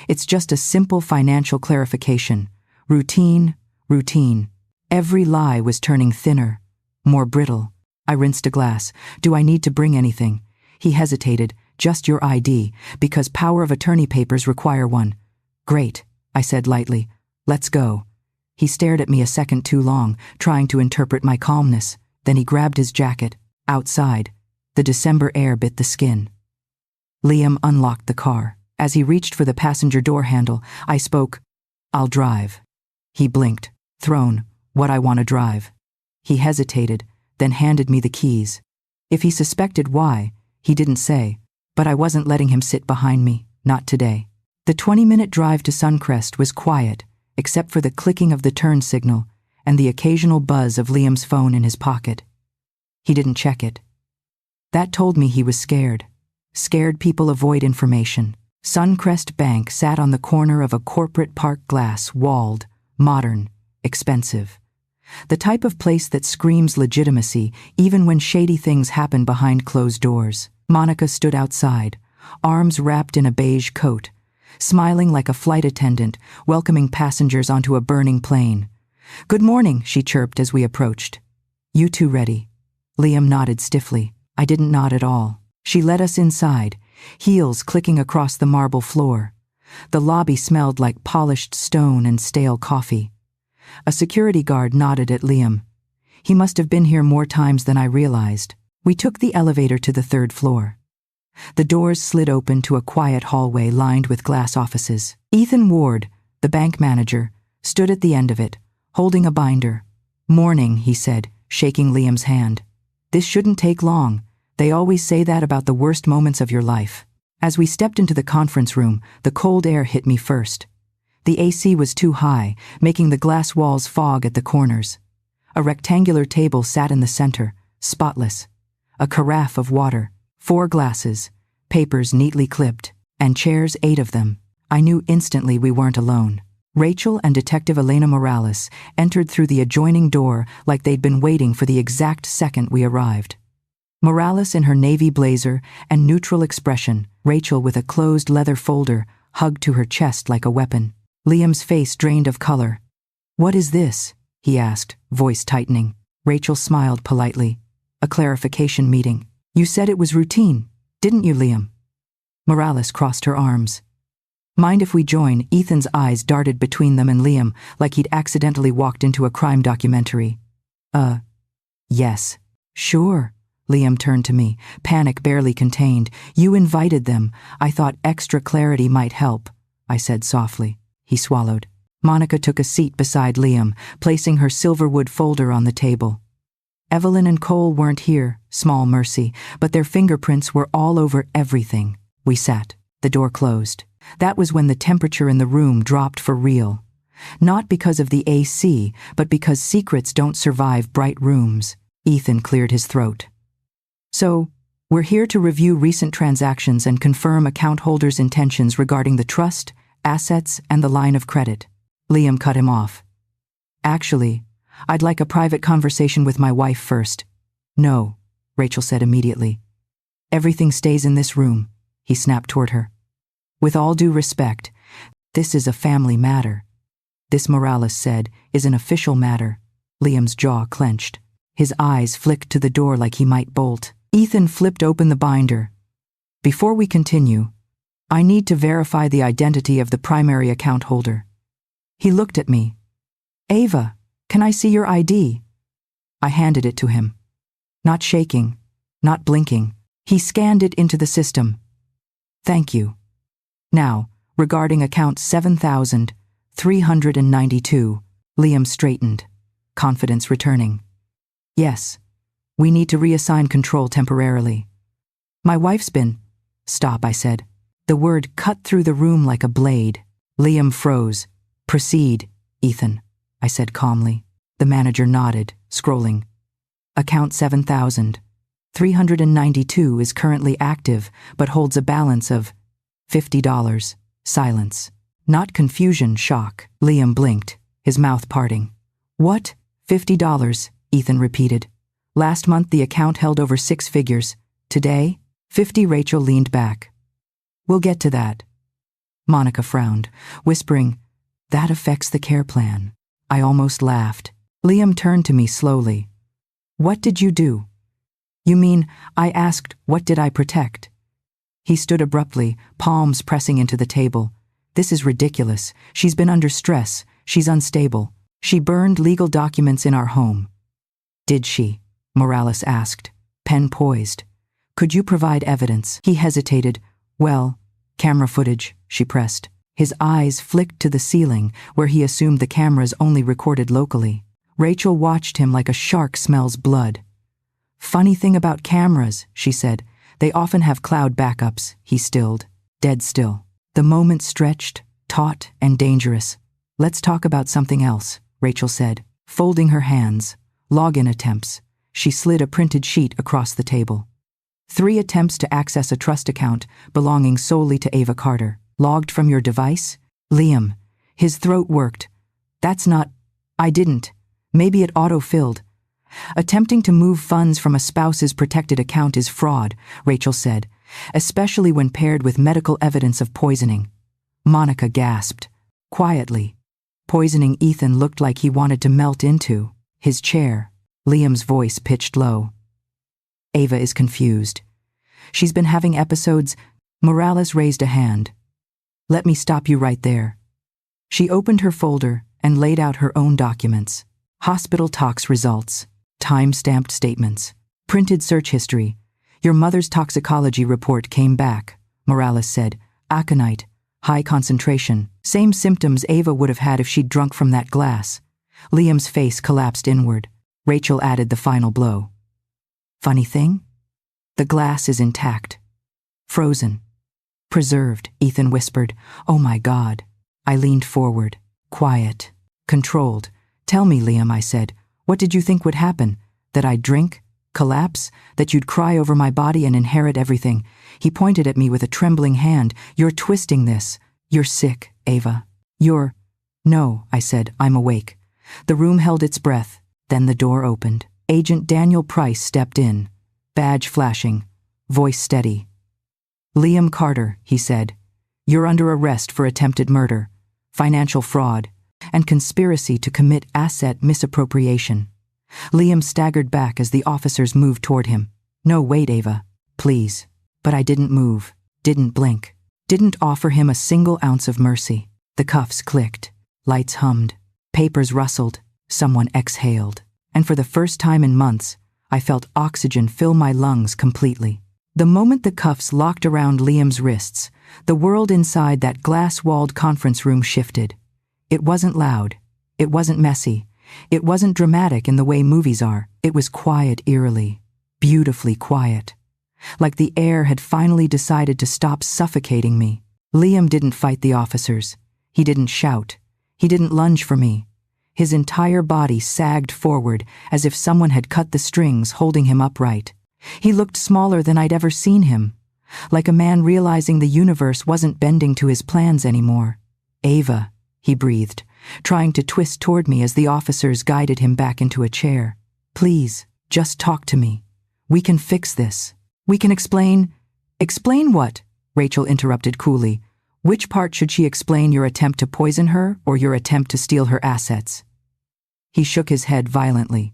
It's just a simple financial clarification. Routine, routine. Every lie was turning thinner, more brittle. I rinsed a glass. Do I need to bring anything? He hesitated. Just your ID, because power of attorney papers require one. Great, I said lightly. Let's go. He stared at me a second too long, trying to interpret my calmness. Then he grabbed his jacket. Outside, the December air bit the skin. Liam unlocked the car. As he reached for the passenger door handle, I spoke, I'll drive. He blinked. Throne, what I want to drive. He hesitated, then handed me the keys. If he suspected why, he didn't say, but I wasn't letting him sit behind me, not today. The 20-minute drive to Suncrest was quiet, except for the clicking of the turn signal and the occasional buzz of Liam's phone in his pocket. He didn't check it. That told me he was scared. Scared people avoid information. Suncrest Bank sat on the corner of a corporate park, glass, walled, modern, expensive. The type of place that screams legitimacy even when shady things happen behind closed doors. Monica stood outside, arms wrapped in a beige coat, smiling like a flight attendant, welcoming passengers onto a burning plane. "Good morning," she chirped as we approached. "You two ready?" Liam nodded stiffly. I didn't nod at all. She led us inside, heels clicking across the marble floor. The lobby smelled like polished stone and stale coffee. A security guard nodded at Liam. He must have been here more times than I realized. We took the elevator to the 3rd floor. The doors slid open to a quiet hallway lined with glass offices. Ethan Ward, the bank manager, stood at the end of it, holding a binder. "Morning," he said, shaking Liam's hand. "This shouldn't take long. They always say that about the worst moments of your life." As we stepped into the conference room, the cold air hit me first. The AC was too high, making the glass walls fog at the corners. A rectangular table sat in the center, spotless. A carafe of water, 4 glasses, papers neatly clipped, and chairs, 8 of them. I knew instantly we weren't alone. Rachel and Detective Elena Morales entered through the adjoining door like they'd been waiting for the exact second we arrived. Morales in her navy blazer and neutral expression, Rachel with a closed leather folder hugged to her chest like a weapon. Liam's face drained of color. "What is this?" he asked, voice tightening. Rachel smiled politely. "A clarification meeting. You said it was routine, didn't you, Liam?" Morales crossed her arms. "Mind if we join?" Ethan's eyes darted between them and Liam like he'd accidentally walked into a crime documentary. Yes. Sure." Liam turned to me, panic barely contained. "You invited them. I thought extra clarity might help," I said softly. He swallowed. Monica took a seat beside Liam, placing her silverwood folder on the table. Evelyn and Cole weren't here, small mercy, but their fingerprints were all over everything. We sat. The door closed. That was when the temperature in the room dropped for real. Not because of the AC, but because secrets don't survive bright rooms. Ethan cleared his throat. "So, we're here to review recent transactions and confirm account holders' intentions regarding the trust, assets, and the line of credit." Liam cut him off. "Actually, I'd like a private conversation with my wife first." "No," Rachel said immediately. "Everything stays in this room," he snapped toward her. "With all due respect, this is a family matter." "This," Morales said, "is an official matter." Liam's jaw clenched. His eyes flicked to the door like he might bolt. Ethan flipped open the binder. "Before we continue, I need to verify the identity of the primary account holder." He looked at me. "Ava, can I see your ID?" I handed it to him. Not shaking, not blinking. He scanned it into the system. "Thank you. Now, regarding account 7,392, Liam straightened, confidence returning. "Yes, we need to reassign control temporarily. My wife's been—" "Stop," I said. The word cut through the room like a blade. Liam froze. "Proceed, Ethan," I said calmly. The manager nodded, scrolling. "Account 7,392 is currently active, but holds a balance of $50. Silence. Not confusion, shock. Liam blinked, his mouth parting. "What? $50? Ethan repeated. "Last month the account held over 6 figures. Today, 50. Rachel leaned back. "We'll get to that." Monica frowned, whispering, "That affects the care plan." I almost laughed. Liam turned to me slowly. "What did you do?" "You mean," I asked, "what did I protect?" He stood abruptly, palms pressing into the table. "This is ridiculous. She's been under stress. She's unstable. She burned legal documents in our home." "Did she?" Morales asked, pen poised. "Could you provide evidence?" He hesitated. "Well, camera footage," she pressed. His eyes flicked to the ceiling, where he assumed the cameras only recorded locally. Rachel watched him like a shark smells blood. "Funny thing about cameras," she said. "They often have cloud backups." He stilled, dead still. The moment stretched, taut and dangerous. "Let's talk about something else," Rachel said, folding her hands. "Login attempts." She slid a printed sheet across the table. 3 attempts to access a trust account belonging solely to Ava Carter. "Logged from your device?" "Liam." His throat worked. "That's not... I didn't. Maybe it auto-filled." "Attempting to move funds from a spouse's protected account is fraud," Rachel said, "especially when paired with medical evidence of poisoning." Monica gasped. Quietly. Poisoning Ethan looked like he wanted to melt into his chair. Liam's voice pitched low. "Ava is confused. She's been having episodes..." Morales raised a hand. "Let me stop you right there." She opened her folder and laid out her own documents. Hospital tox results, time-stamped statements, printed search history. "Your mother's toxicology report came back," Morales said. "Aconite, high concentration, same symptoms Ava would have had if she'd drunk from that glass." Liam's face collapsed inward. Rachel added the final blow. "Funny thing? The glass is intact. Frozen. Preserved," Ethan whispered. "Oh my God." I leaned forward, quiet, controlled. "Tell me, Liam," I said. "What did you think would happen? That I'd drink? Collapse? That you'd cry over my body and inherit everything?" He pointed at me with a trembling hand. "You're twisting this. You're sick, Ava. You're..." "No," I said. "I'm awake." The room held its breath. Then the door opened. Agent Daniel Price stepped in, badge flashing, voice steady. "Liam Carter," he said, "you're under arrest for attempted murder, financial fraud, and conspiracy to commit asset misappropriation." Liam staggered back as the officers moved toward him. "No, wait, Ava. Please." But I didn't move, didn't blink, didn't offer him a single ounce of mercy. The cuffs clicked, lights hummed, papers rustled, someone exhaled. And for the first time in months, I felt oxygen fill my lungs completely. The moment the cuffs locked around Liam's wrists, the world inside that glass-walled conference room shifted. It wasn't loud. It wasn't messy. It wasn't dramatic in the way movies are. It was quiet eerily, beautifully quiet. Like the air had finally decided to stop suffocating me. Liam didn't fight the officers. He didn't shout. He didn't lunge for me. His entire body sagged forward as if someone had cut the strings holding him upright. He looked smaller than I'd ever seen him, like a man realizing the universe wasn't bending to his plans anymore. "Ava," he breathed, trying to twist toward me as the officers guided him back into a chair. "Please, just talk to me. We can fix this. We can explain..." "Explain what?" Rachel interrupted coolly. "Which part should she explain, your attempt to poison her or your attempt to steal her assets?" He shook his head violently.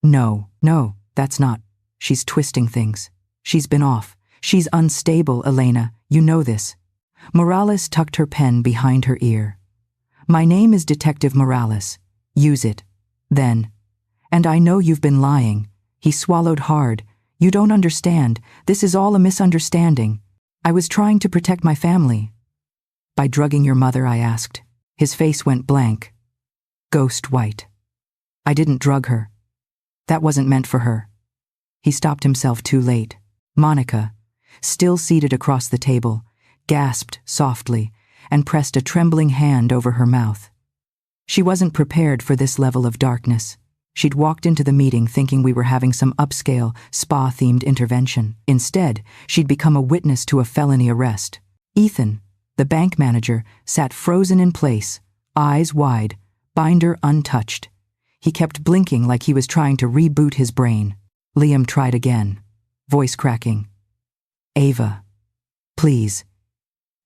No, that's not. She's twisting things. She's been off. She's unstable, Elena. You know this." Morales tucked her pen behind her ear. "My name is Detective Morales. Use it. Then. And I know you've been lying." He swallowed hard. "You don't understand. This is all a misunderstanding. I was trying to protect my family." "By drugging your mother?" I asked. His face went blank. Ghost white. "I didn't drug her. That wasn't meant for her." He stopped himself too late. Monica, still seated across the table, gasped softly and pressed a trembling hand over her mouth. She wasn't prepared for this level of darkness. She'd walked into the meeting thinking we were having some upscale, spa-themed intervention. Instead, she'd become a witness to a felony arrest. Ethan, the bank manager, sat frozen in place, eyes wide, binder untouched. He kept blinking like he was trying to reboot his brain. Liam tried again, voice cracking. "Ava, please.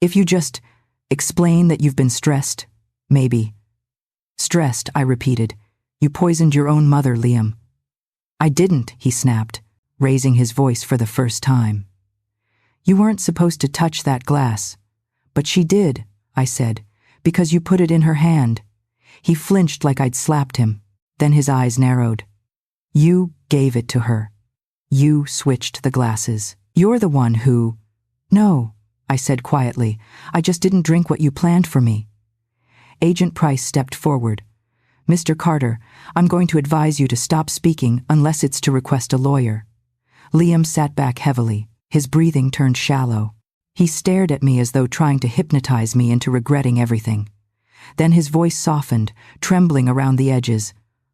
If you just explain that you've been stressed, maybe." "Stressed," I repeated. "You poisoned your own mother, Liam." "I didn't," he snapped, raising his voice for the first time. "You weren't supposed to touch that glass." "But she did," I said, "because you put it in her hand." He flinched like I'd slapped him. Then his eyes narrowed. "You gave it to her. You switched the glasses. You're the one who..." "No," I said quietly. I just didn't drink what you planned for me. Agent Price stepped forward. Mr. Carter, I'm going to advise you to stop speaking unless it's to request a lawyer. Liam sat back heavily. His breathing turned shallow. He stared at me as though trying to hypnotize me into regretting everything. Then his voice softened, trembling around the edges.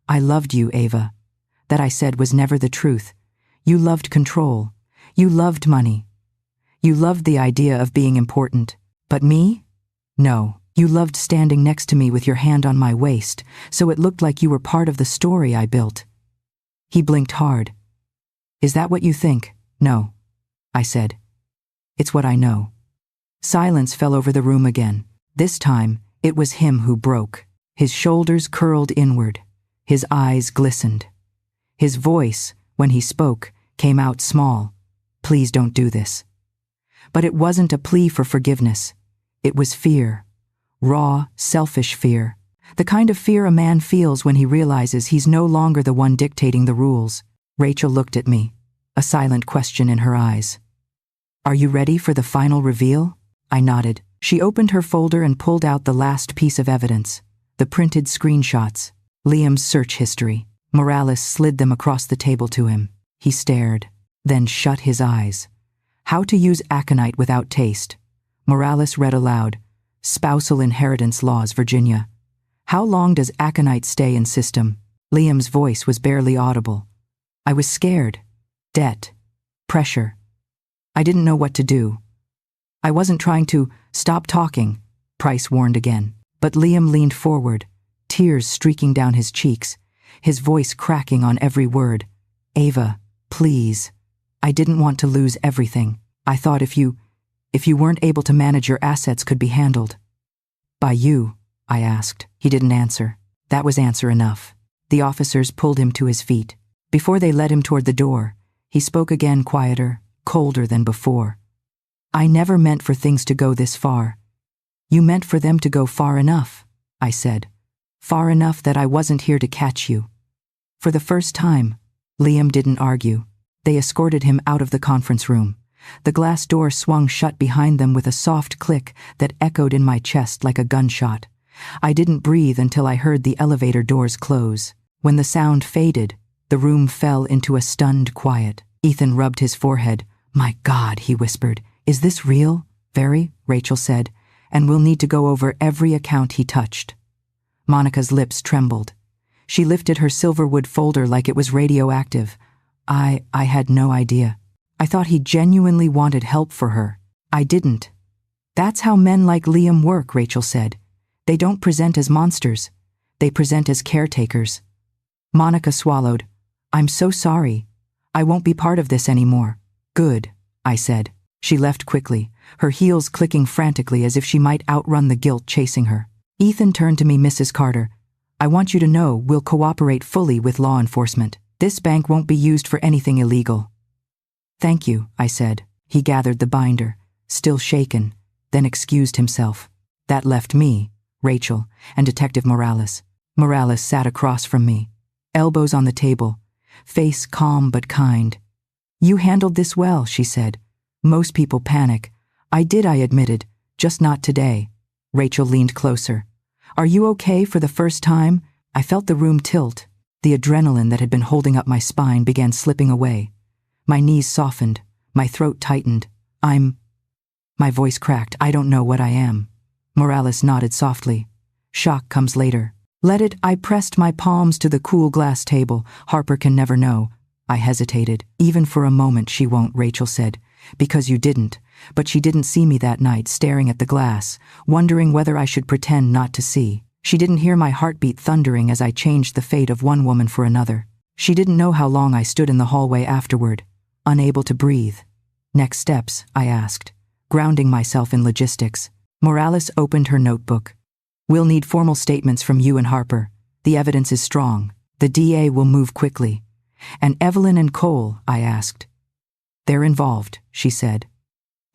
I loved you, Ava. That I said was never the truth. You loved control. You loved money. You loved the idea of being important. But me? No. You loved standing next to me with your hand on my waist, so it looked like you were part of the story I built. He blinked hard. Is that what you think? No, I said. It's what I know. Silence fell over the room again. This time, it was him who broke. His shoulders curled inward. His eyes glistened. His voice, when he spoke, came out small. Please don't do this. But it wasn't a plea for forgiveness. It was fear. Raw, selfish fear. The kind of fear a man feels when he realizes he's no longer the one dictating the rules. Rachel looked at me, a silent question in her eyes. Are you ready for the final reveal? I nodded. She opened her folder and pulled out the last piece of evidence, the printed screenshots, Liam's search history. Morales slid them across the table to him. He stared, then shut his eyes. How to use aconite without taste. Morales read aloud. Spousal inheritance laws, Virginia. How long does aconite stay in system? Liam's voice was barely audible. I was scared. Debt. Pressure. I didn't know what to do. I wasn't trying to stop talking, Price warned again. But Liam leaned forward, tears streaking down his cheeks, his voice cracking on every word. Ava, please. I didn't want to lose everything. I thought if you weren't able to manage your assets could be handled. By you, I asked. He didn't answer. That was answer enough. The officers pulled him to his feet. Before they led him toward the door, he spoke again, quieter, colder than before. I never meant for things to go this far. You meant for them to go far enough, I said. Far enough that I wasn't here to catch you. For the first time, Liam didn't argue. They escorted him out of the conference room. The glass door swung shut behind them with a soft click that echoed in my chest like a gunshot. I didn't breathe until I heard the elevator doors close. When the sound faded, the room fell into a stunned quiet. Ethan rubbed his forehead. My God, he whispered. Is this real? Very, Rachel said, and we'll need to go over every account he touched. Monica's lips trembled. She lifted her silverwood folder like it was radioactive. I had no idea. I thought he genuinely wanted help for her. I didn't. That's how men like Liam work, Rachel said. They don't present as monsters. They present as caretakers. Monica swallowed. I'm so sorry. I won't be part of this anymore. Good, I said. She left quickly, her heels clicking frantically as if she might outrun the guilt chasing her. Ethan turned to me, Mrs. Carter. I want you to know we'll cooperate fully with law enforcement. This bank won't be used for anything illegal. Thank you, I said. He gathered the binder, still shaken, then excused himself. That left me, Rachel, and Detective Morales. Morales sat across from me, elbows on the table, face calm but kind. You handled this well, she said. Most people panic. I did, I admitted, just not today. Rachel leaned closer. Are you okay for the first time? I felt the room tilt. The adrenaline that had been holding up my spine began slipping away. My knees softened, my throat tightened. My voice cracked. I don't know what I am. Morales nodded softly. Shock comes later. Let it. I pressed my palms to the cool glass table. Harper can never know. I hesitated. Even for a moment she won't, Rachel said. Because you didn't. But she didn't see me that night, staring at the glass, wondering whether I should pretend not to see. She didn't hear my heartbeat thundering as I changed the fate of one woman for another. She didn't know how long I stood in the hallway afterward, unable to breathe. Next steps, I asked, grounding myself in logistics. Morales opened her notebook. We'll need formal statements from you and Harper. The evidence is strong. The DA will move quickly. And Evelyn and Cole, I asked. They're involved, she said.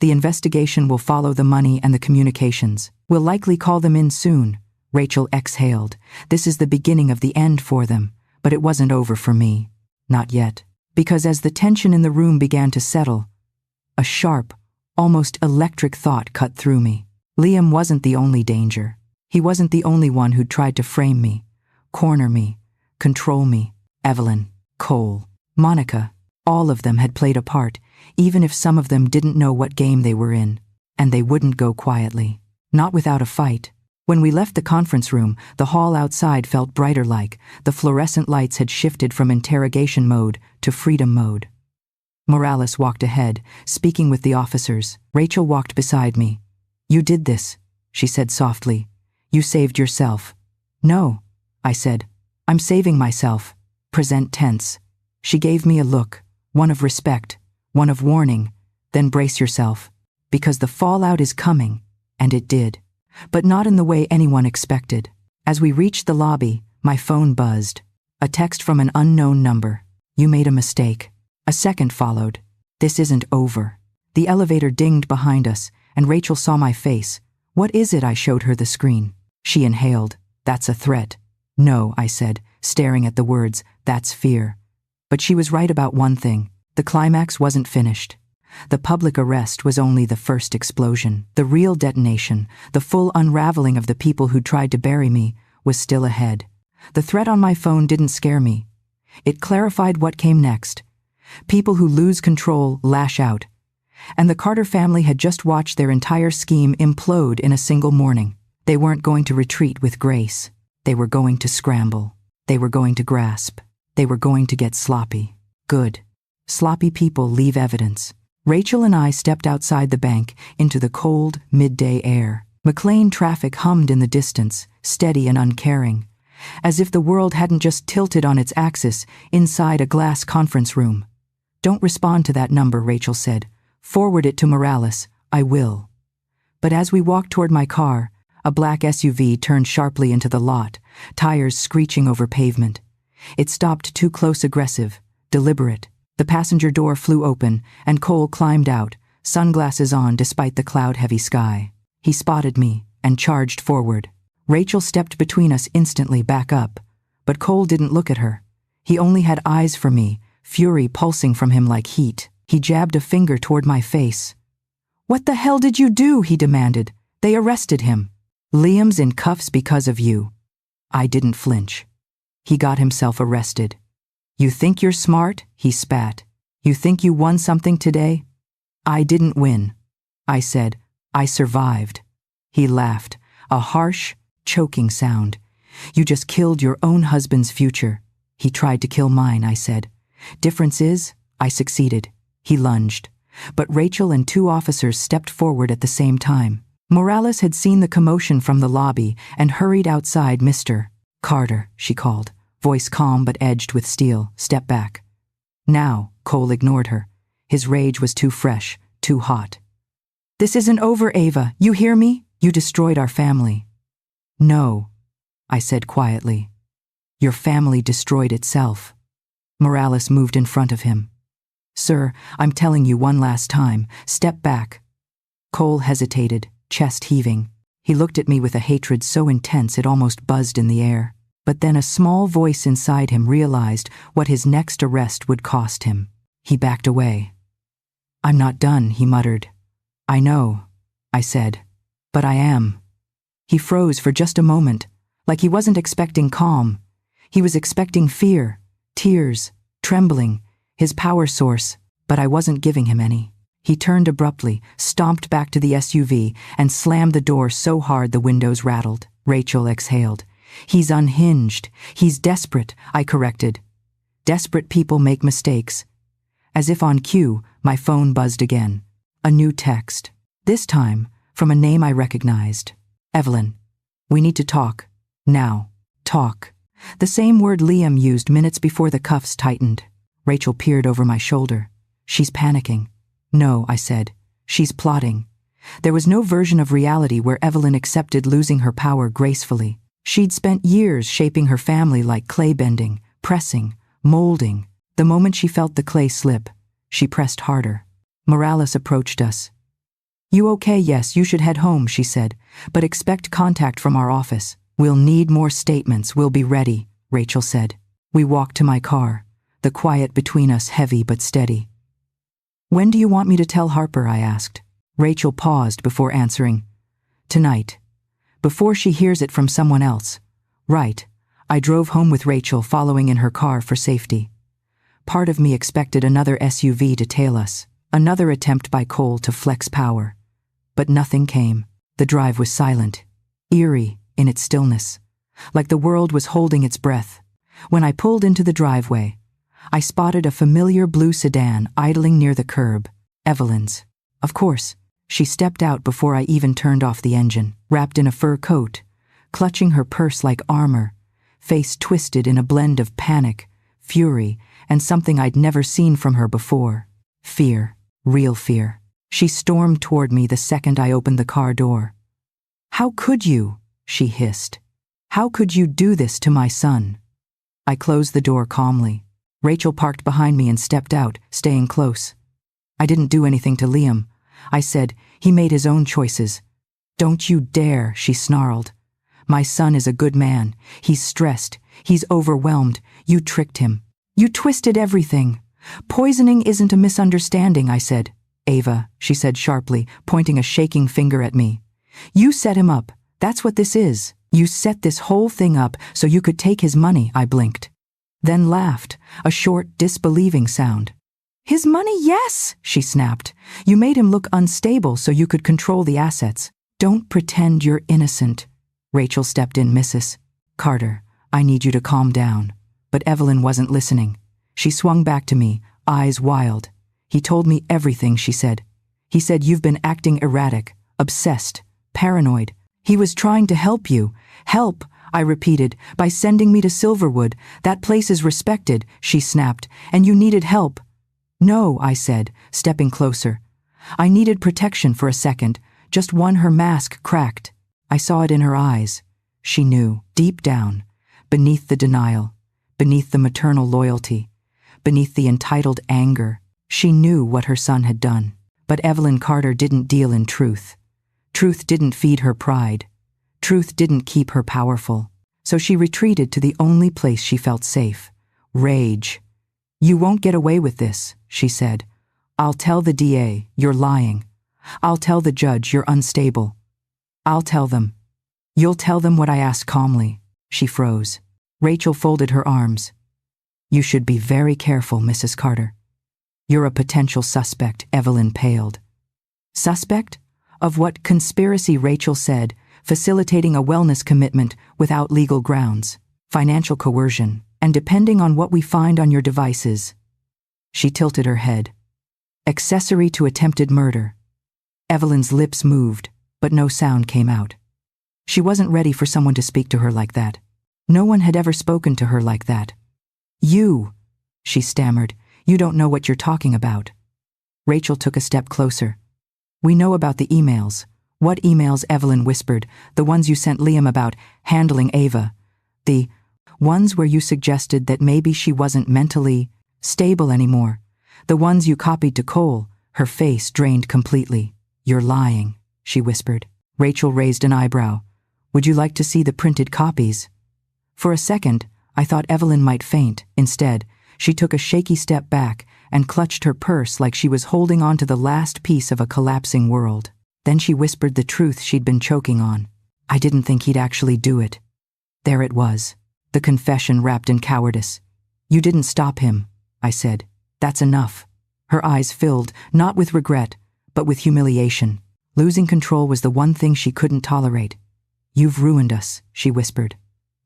The investigation will follow the money and the communications. We'll likely call them in soon. Rachel exhaled. This is the beginning of the end for them, but it wasn't over for me. Not yet. Because as the tension in the room began to settle, a sharp, Almost electric thought cut through me. Liam wasn't the only danger. He wasn't the only one who'd tried to frame me, corner me, control me. Evelyn, Cole, Monica, all of them had played a part, even if some of them didn't know what game they were in. And they wouldn't go quietly. Not without a fight. When we left the conference room, the hall outside felt brighter, like the fluorescent lights had shifted from interrogation mode to freedom mode. Morales walked ahead, speaking with the officers. Rachel walked beside me. "You did this," she said softly. "You saved yourself." "No," I said. "I'm saving myself." Present tense. She gave me a look, one of respect, one of warning, then brace yourself, because the fallout is coming, and it did. But not in the way anyone expected. As we reached the lobby, my phone buzzed. A text from an unknown number. "You made a mistake." A second followed. "This isn't over." The elevator dinged behind us, and Rachel saw my face. "What is it?" I showed her the screen. She inhaled. "That's a threat." "No," I said, staring at the words, "that's fear." But she was right about one thing. The climax wasn't finished. The public arrest was only the first explosion. The real detonation, the full unraveling of the people who tried to bury me, was still ahead. The threat on my phone didn't scare me. It clarified what came next. People who lose control lash out. And the Carter family had just watched their entire scheme implode in a single morning. They weren't going to retreat with grace. They were going to scramble. They were going to grasp. They were going to get sloppy. Good. Sloppy people leave evidence. Rachel and I stepped outside the bank into the cold, midday air. McLean traffic hummed in the distance, steady and uncaring, as if the world hadn't just tilted on its axis inside a glass conference room. "Don't respond to that number," Rachel said. "Forward it to Morales." "I will." But as we walked toward my car, a black SUV turned sharply into the lot, tires screeching over pavement. It stopped too close, aggressive, deliberate. The passenger door flew open, and Cole climbed out, sunglasses on despite the cloud-heavy sky. He spotted me and charged forward. Rachel stepped between us instantly, back up. But Cole didn't look at her. He only had eyes for me, fury pulsing from him like heat. He jabbed a finger toward my face. "What the hell did you do?" he demanded. "They arrested him." "Liam's in cuffs because of you." I didn't flinch. "He got himself arrested." "You think you're smart?" he spat. "You think you won something today?" "I didn't win," I said. "I survived." He laughed, a harsh, choking sound. "You just killed your own husband's future." "He tried to kill mine," I said. "Difference is, I succeeded." He lunged. But Rachel and two officers stepped forward at the same time. Morales had seen the commotion from the lobby and hurried outside. "Mr. Carter," she called, voice calm but edged with steel. "Step back." "Now," Cole ignored her. His rage was too fresh, too hot. "This isn't over, Ava. You hear me? You destroyed our family." "No," I said quietly. "Your family destroyed itself." Morales moved in front of him. "Sir, I'm telling you one last time. Step back." Cole hesitated, chest heaving. He looked at me with a hatred so intense it almost buzzed in the air. But then a small voice inside him realized what his next arrest would cost him. He backed away. "I'm not done," he muttered. "I know," I said. "But I am." He froze for just a moment, like he wasn't expecting calm. He was expecting fear, tears, trembling, his power source, but I wasn't giving him any. He turned abruptly, stomped back to the SUV, and slammed the door so hard the windows rattled. Rachel exhaled. "He's unhinged. He's desperate," I corrected. "Desperate people make mistakes." As if on cue, my phone buzzed again. A new text. This time, from a name I recognized. "Evelyn, we need to talk. Now. Talk." The same word Liam used minutes before the cuffs tightened. Rachel peered over my shoulder. "She's panicking." "No," I said. "She's plotting." There was no version of reality where Evelyn accepted losing her power gracefully. She'd spent years shaping her family like clay, bending, pressing, molding. The moment she felt the clay slip, she pressed harder. Morales approached us. "You okay? Yes, you should head home," she said, "but expect contact from our office. We'll need more statements. We'll be ready," Rachel said. We walked to my car, the quiet between us heavy but steady. "When do you want me to tell Harper?" I asked. Rachel paused before answering. Tonight. Before she hears it from someone else. Right. I drove home with Rachel, following in her car for safety. Part of me expected another SUV to tail us, another attempt by Cole to flex power. But nothing came. The drive was silent, eerie in its stillness, like the world was holding its breath. When I pulled into the driveway, I spotted a familiar blue sedan idling near the curb, Evelyn's. Of course, she stepped out before I even turned off the engine, wrapped in a fur coat, clutching her purse like armor, face twisted in a blend of panic, fury, and something I'd never seen from her before. Fear, real fear. She stormed toward me the second I opened the car door. "How could you?" she hissed. "How could you do this to my son?" I closed the door calmly. Rachel parked behind me and stepped out, staying close. "I didn't do anything to Liam," I said. "He made his own choices." "Don't you dare," she snarled. "My son is a good man. He's stressed. He's overwhelmed. You tricked him. You twisted everything. Poisoning isn't a misunderstanding," I said. "Ava," she said sharply, pointing a shaking finger at me. "You set him up. That's what this is. You set this whole thing up so you could take his money," I blinked. Then laughed, a short, disbelieving sound. "His money, yes," she snapped. "You made him look unstable so you could control the assets. Don't pretend you're innocent." Rachel stepped in. "Mrs. Carter, I need you to calm down." But Evelyn wasn't listening. She swung back to me, eyes wild. "He told me everything," she said. "He said you've been acting erratic, obsessed, paranoid. He was trying to help you." "Help," I repeated, "by sending me to Silverwood. That place is respected," she snapped, "and you needed help." "No," I said, stepping closer. "I needed protection for a second, just one." Her mask cracked. I saw it in her eyes. She knew, deep down, beneath the denial, beneath the maternal loyalty, beneath the entitled anger. She knew what her son had done. But Evelyn Carter didn't deal in truth. Truth didn't feed her pride. Truth didn't keep her powerful. So she retreated to the only place she felt safe. Rage. "You won't get away with this," she said. "I'll tell the DA you're lying. I'll tell the judge you're unstable. I'll tell them." "You'll tell them what I asked?" Calmly. She froze. Rachel folded her arms. "You should be very careful, Mrs. Carter. You're a potential suspect." Evelyn paled. "Suspect? Of what conspiracy?" Rachel said, "facilitating a wellness commitment without legal grounds, financial coercion, and depending on what we find on your devices." She tilted her head. "Accessory to attempted murder." Evelyn's lips moved, but no sound came out. She wasn't ready for someone to speak to her like that. No one had ever spoken to her like that. "You," she stammered, "you don't know what you're talking about." Rachel took a step closer. "We know about the emails." "What emails?" Evelyn whispered. "The ones you sent Liam about handling Ava. The ones where you suggested that maybe she wasn't mentally stable anymore. The ones you copied to Cole." Her face drained completely. "You're lying," she whispered. Rachel raised an eyebrow. "Would you like to see the printed copies?" For a second, I thought Evelyn might faint. Instead, she took a shaky step back and clutched her purse like she was holding on to the last piece of a collapsing world. Then she whispered the truth she'd been choking on. "I didn't think he'd actually do it." There it was, the confession wrapped in cowardice. "You didn't stop him," I said. "That's enough." Her eyes filled, not with regret, but with humiliation. Losing control was the one thing she couldn't tolerate. "You've ruined us," she whispered.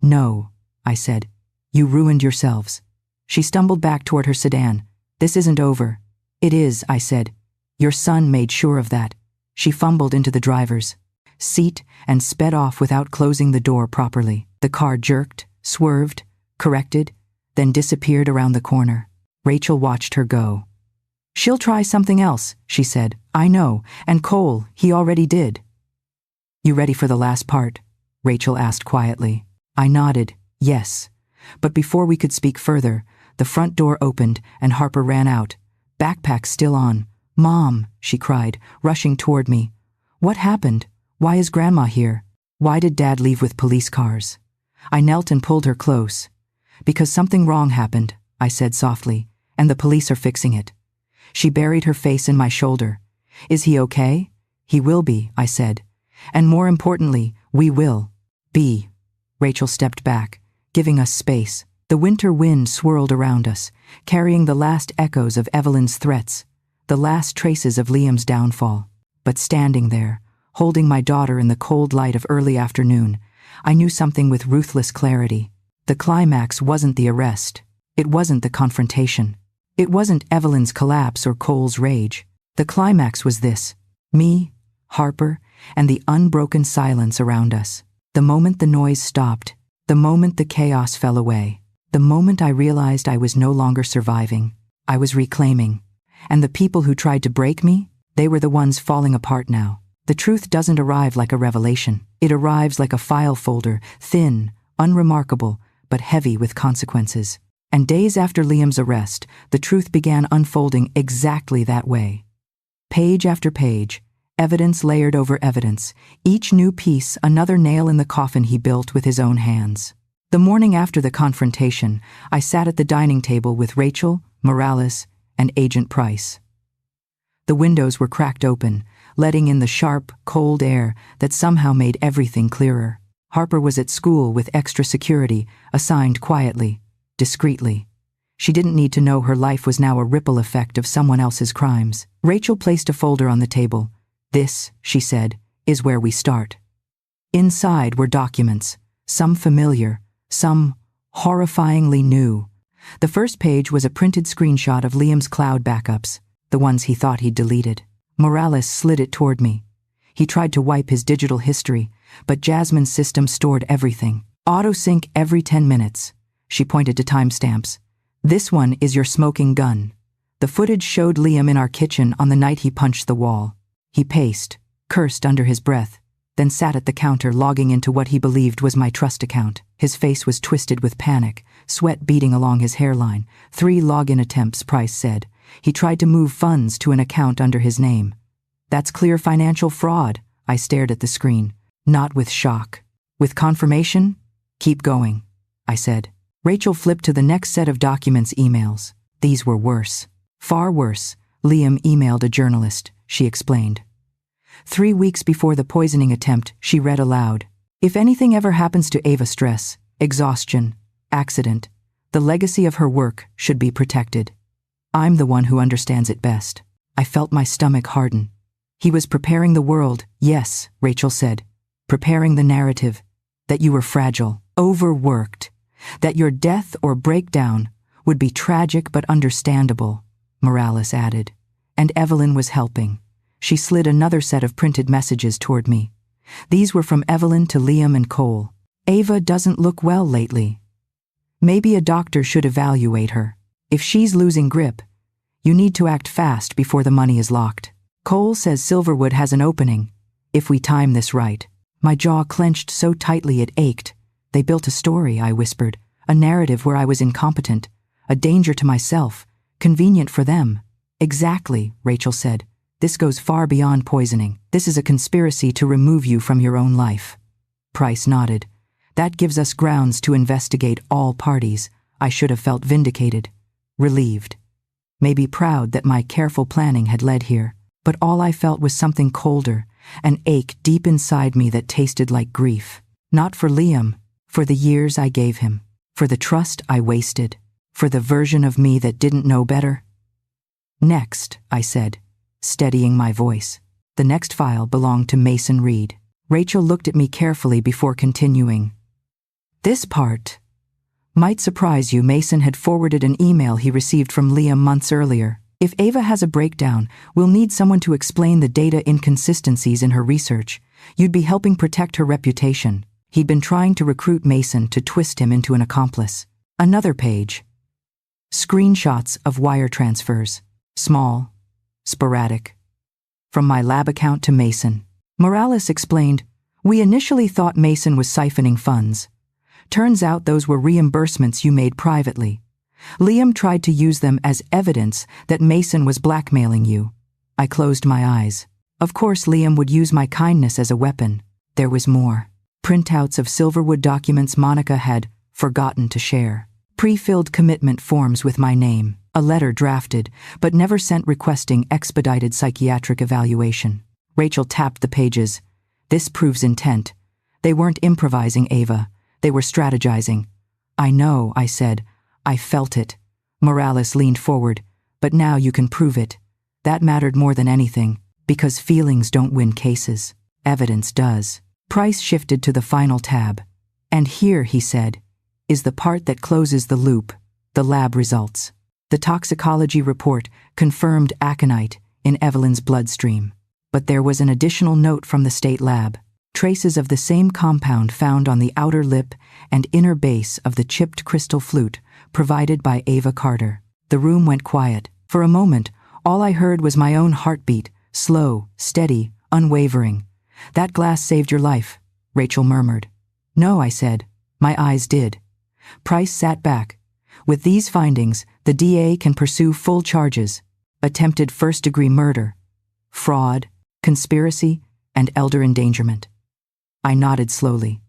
"No," I said. "You ruined yourselves." She stumbled back toward her sedan. "This isn't over." "It is," I said. "Your son made sure of that." She fumbled into the driver's seat and sped off without closing the door properly. The car jerked, swerved, corrected, then disappeared around the corner. Rachel watched her go. "She'll try something else," she said. "I know, and Cole, he already did." "You ready for the last part?" Rachel asked quietly. I nodded, yes. But before we could speak further, the front door opened and Harper ran out, backpack still on. "Mom," she cried, rushing toward me. "What happened? Why is Grandma here? Why did Dad leave with police cars?" I knelt and pulled her close. "Because something wrong happened," I said softly, "and the police are fixing it." She buried her face in my shoulder. "Is he okay?" He will be, I said. And more importantly, we will be. Rachel stepped back, giving us space. The winter wind swirled around us, carrying the last echoes of Evelyn's threats, the last traces of Liam's downfall. But standing there, holding my daughter in the cold light of early afternoon, I knew something with ruthless clarity. The climax wasn't the arrest. It wasn't the confrontation. It wasn't Evelyn's collapse or Cole's rage. The climax was this: me, Harper, and the unbroken silence around us. The moment the noise stopped, the moment the chaos fell away, the moment I realized I was no longer surviving, I was reclaiming. And the people who tried to break me, they were the ones falling apart now. The truth doesn't arrive like a revelation. It arrives like a file folder, thin, unremarkable, but heavy with consequences. And days after Liam's arrest, the truth began unfolding exactly that way. Page after page, evidence layered over evidence, each new piece another nail in the coffin he built with his own hands. The morning after the confrontation, I sat at the dining table with Rachel, Morales, and Agent Price. The windows were cracked open, letting in the sharp, cold air that somehow made everything clearer. Harper was at school with extra security, assigned quietly, discreetly. She didn't need to know her life was now a ripple effect of someone else's crimes. Rachel placed a folder on the table. "This," she said, "is where we start." Inside were documents, some familiar, some horrifyingly new. The first page was a printed screenshot of Liam's cloud backups, the ones he thought he'd deleted. Morales slid it toward me. He tried to wipe his digital history, but Jasmine's system stored everything. Auto-sync every 10 minutes. She pointed to timestamps. "This one is your smoking gun." The footage showed Liam in our kitchen on the night he punched the wall. He paced, cursed under his breath, then sat at the counter logging into what he believed was my trust account. His face was twisted with panic, sweat beading along his hairline. 3 login attempts, Price said. He tried to move funds to an account under his name. "That's clear financial fraud." I stared at the screen, not with shock. "With confirmation? Keep going," I said. Rachel flipped to the next set of documents emails. These were worse. Far worse. Liam emailed a journalist, she explained. 3 weeks before the poisoning attempt, she read aloud. "If anything ever happens to Ava, stress, exhaustion, accident, the legacy of her work should be protected. I'm the one who understands it best." I felt my stomach harden. He was preparing the world, yes, Rachel said, preparing the narrative, that you were fragile, overworked, that your death or breakdown would be tragic but understandable, Morales added. And Evelyn was helping. She slid another set of printed messages toward me. These were from Evelyn to Liam and Cole. "Ava doesn't look well lately. Maybe a doctor should evaluate her. If she's losing grip, you need to act fast before the money is locked. Cole says Silverwood has an opening, if we time this right." My jaw clenched so tightly it ached. "They built a story," I whispered, "a narrative where I was incompetent, a danger to myself, convenient for them." "Exactly," Rachel said. "This goes far beyond poisoning. This is a conspiracy to remove you from your own life." Price nodded. "That gives us grounds to investigate all parties." I should have felt vindicated, relieved, maybe proud that my careful planning had led here. But all I felt was something colder, an ache deep inside me that tasted like grief. Not for Liam, for the years I gave him, for the trust I wasted, for the version of me that didn't know better. "Next," I said, steadying my voice. The next file belonged to Mason Reed. Rachel looked at me carefully before continuing. "This part might surprise you." Mason had forwarded an email he received from Liam months earlier. "If Ava has a breakdown, we'll need someone to explain the data inconsistencies in her research. You'd be helping protect her reputation." He'd been trying to recruit Mason to twist him into an accomplice. Another page. Screenshots of wire transfers. Small, sporadic. From my lab account to Mason. Morales explained, "We initially thought Mason was siphoning funds. Turns out those were reimbursements you made privately. Liam tried to use them as evidence that Mason was blackmailing you." I closed my eyes. Of course Liam would use my kindness as a weapon. There was more. Printouts of Silverwood documents Monica had forgotten to share. Pre-filled commitment forms with my name. A letter drafted, but never sent requesting expedited psychiatric evaluation. Rachel tapped the pages. This proves intent. They weren't improvising, Ava. They were strategizing. I know, I said. I felt it. Morales leaned forward. But now you can prove it. That mattered more than anything, because feelings don't win cases. Evidence does. Price shifted to the final tab. And here, he said, is the part that closes the loop, the lab results. The toxicology report confirmed aconite in Evelyn's bloodstream. But there was an additional note from the state lab. Traces of the same compound found on the outer lip and inner base of the chipped crystal flute provided by Ava Carter. The room went quiet. For a moment, all I heard was my own heartbeat, slow, steady, unwavering. That glass saved your life, Rachel murmured. No, I said. My eyes did. Price sat back. With these findings, the DA can pursue full charges: attempted first-degree murder, fraud, conspiracy, and elder endangerment. I nodded slowly.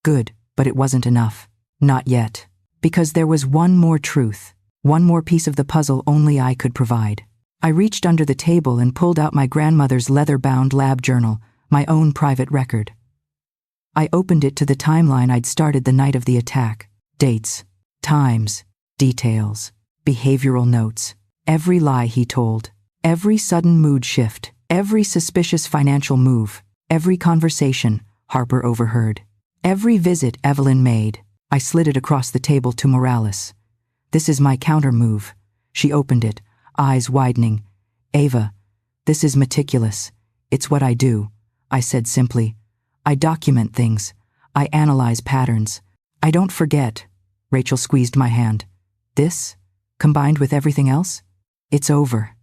Good, but it wasn't enough. Not yet. Because there was one more truth, one more piece of the puzzle only I could provide. I reached under the table and pulled out my grandmother's leather-bound lab journal, my own private record. I opened it to the timeline I'd started the night of the attack. Dates, times, details, behavioral notes, every lie he told, every sudden mood shift, every suspicious financial move, every conversation Harper overheard, every visit Evelyn made. I slid it across the table to Morales. This is my counter move. She opened it, eyes widening. Ava, this is meticulous. It's what I do, I said simply. I document things. I analyze patterns. I don't forget. Rachel squeezed my hand. This, combined with everything else? It's over.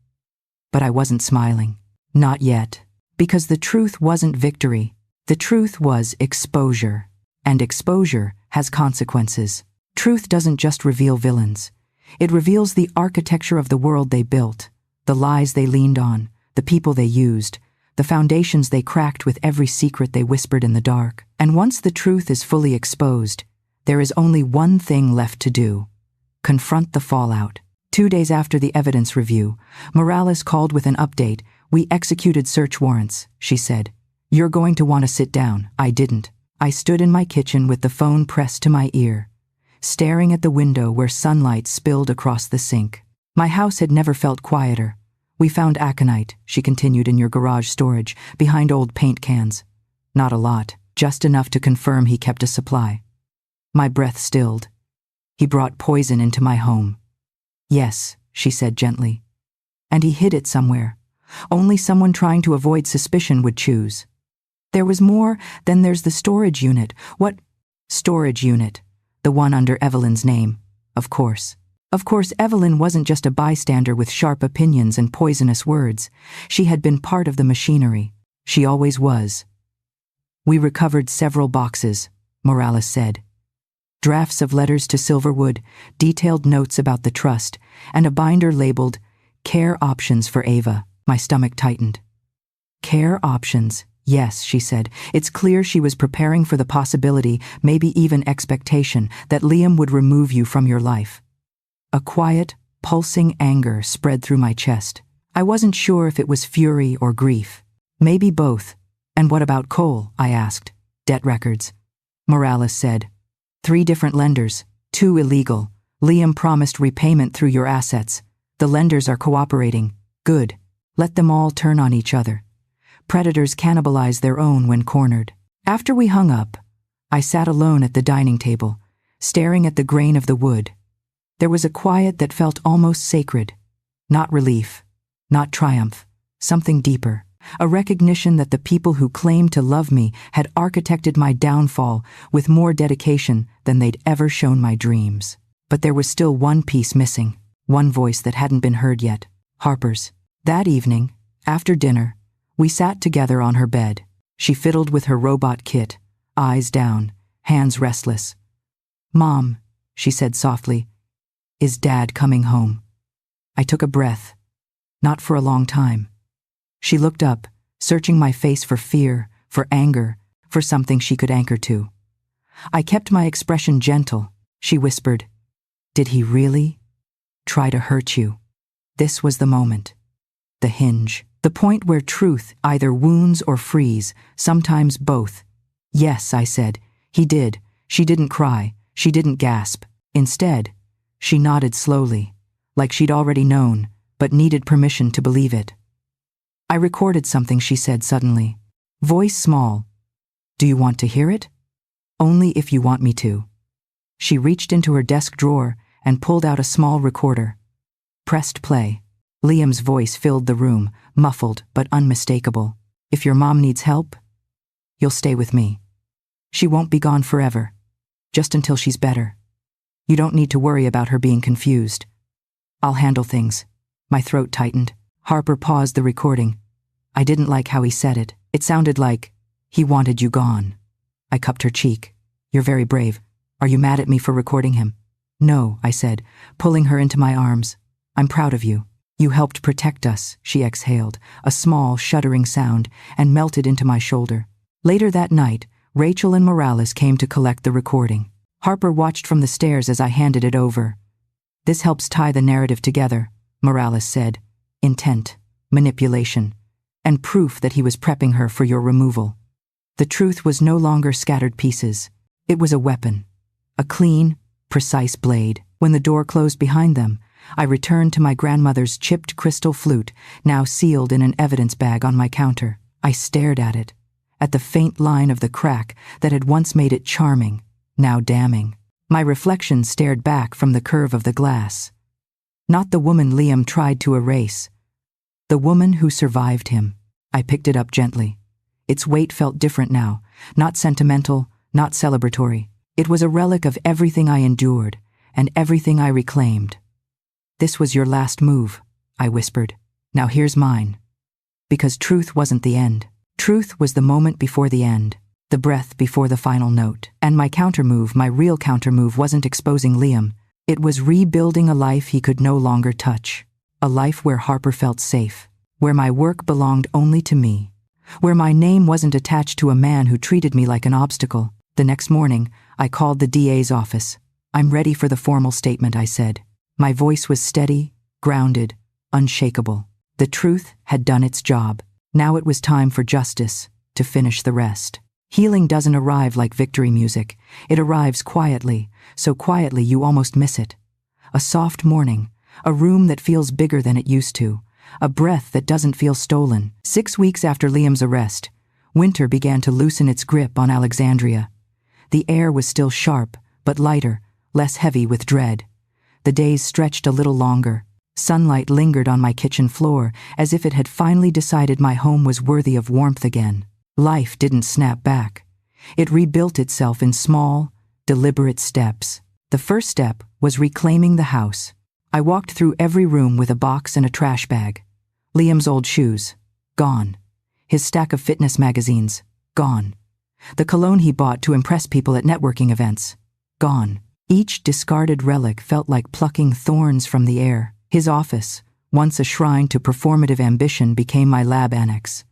But I wasn't smiling. Not yet. Because the truth wasn't victory. The truth was exposure. And exposure has consequences. Truth doesn't just reveal villains. It reveals the architecture of the world they built, the lies they leaned on, the people they used, the foundations they cracked with every secret they whispered in the dark. And once the truth is fully exposed, there is only one thing left to do: confront the fallout. 2 days after the evidence review, Morales called with an update. We executed search warrants, she said. You're going to want to sit down. I didn't. I stood in my kitchen with the phone pressed to my ear, staring at the window where sunlight spilled across the sink. My house had never felt quieter. We found aconite, she continued, in your garage storage, behind old paint cans. Not a lot, just enough to confirm he kept a supply. My breath stilled. He brought poison into my home. Yes, she said gently. And he hid it somewhere. Only someone trying to avoid suspicion would choose. There was more. Then there's the storage unit. What storage unit? The one under Evelyn's name, of course. Of course, Evelyn wasn't just a bystander with sharp opinions and poisonous words. She had been part of the machinery. She always was. We recovered several boxes, Morales said. Drafts of letters to Silverwood, detailed notes about the trust, and a binder labeled Care Options for Ava. My stomach tightened. Care options. Yes, she said. It's clear she was preparing for the possibility, maybe even expectation, that Liam would remove you from your life. A quiet, pulsing anger spread through my chest. I wasn't sure if it was fury or grief. Maybe both. And what about Cole? I asked. Debt records. Morales said. 3 different lenders, 2 illegal. Liam promised repayment through your assets. The lenders are cooperating. Good. Let them all turn on each other. Predators cannibalize their own when cornered. After we hung up, I sat alone at the dining table, staring at the grain of the wood. There was a quiet that felt almost sacred. Not relief, not triumph, something deeper. A recognition that the people who claimed to love me had architected my downfall with more dedication than they'd ever shown my dreams. But there was still one piece missing, one voice that hadn't been heard yet. Harper's. That evening, after dinner, we sat together on her bed. She fiddled with her robot kit, eyes down, hands restless. Mom, she said softly, is Dad coming home? I took a breath. Not for a long time. She looked up, searching my face for fear, for anger, for something she could anchor to. I kept my expression gentle. She whispered, Did he really try to hurt you? This was the moment. The hinge. The point where truth either wounds or frees, sometimes both. Yes, I said. He did. She didn't cry. She didn't gasp. Instead, she nodded slowly, like she'd already known, but needed permission to believe it. I recorded something, she said suddenly. Voice small. Do you want to hear it? Only if you want me to. She reached into her desk drawer and pulled out a small recorder. Pressed play. Liam's voice filled the room, muffled but unmistakable. If your mom needs help, you'll stay with me. She won't be gone forever, just until she's better. You don't need to worry about her being confused. I'll handle things. My throat tightened. Harper paused the recording. I didn't like how he said it. It sounded like he wanted you gone. I cupped her cheek. You're very brave. Are you mad at me for recording him? No, I said, pulling her into my arms. I'm proud of you. You helped protect us, she exhaled, a small, shuddering sound, and melted into my shoulder. Later that night, Rachel and Morales came to collect the recording. Harper watched from the stairs as I handed it over. This helps tie the narrative together, Morales said. Intent, manipulation, and proof that he was prepping her for your removal. The truth was no longer scattered pieces. It was a weapon. A clean, precise blade. When the door closed behind them, I returned to my grandmother's chipped crystal flute, now sealed in an evidence bag on my counter. I stared at it, at the faint line of the crack that had once made it charming, now damning. My reflection stared back from the curve of the glass. Not the woman Liam tried to erase. The woman who survived him. I picked it up gently. Its weight felt different now, not sentimental, not celebratory. It was a relic of everything I endured, and everything I reclaimed. This was your last move, I whispered. Now here's mine. Because truth wasn't the end. Truth was the moment before the end, the breath before the final note. And my countermove, my real countermove, wasn't exposing Liam. It was rebuilding a life he could no longer touch. A life where Harper felt safe, where my work belonged only to me, where my name wasn't attached to a man who treated me like an obstacle. The next morning, I called the DA's office. I'm ready for the formal statement, I said. My voice was steady, grounded, unshakable. The truth had done its job. Now it was time for justice to finish the rest. Healing doesn't arrive like victory music. It arrives quietly, so quietly you almost miss it. A soft morning, a room that feels bigger than it used to, a breath that doesn't feel stolen. 6 weeks after Liam's arrest, winter began to loosen its grip on Alexandria. The air was still sharp, but lighter, less heavy with dread. The days stretched a little longer. Sunlight lingered on my kitchen floor, as if it had finally decided my home was worthy of warmth again. Life didn't snap back. It rebuilt itself in small, deliberate steps. The first step was reclaiming the house. I walked through every room with a box and a trash bag. Liam's old shoes, gone. His stack of fitness magazines, gone. The cologne he bought to impress people at networking events, gone. Each discarded relic felt like plucking thorns from the air. His office, once a shrine to performative ambition, became my lab annex.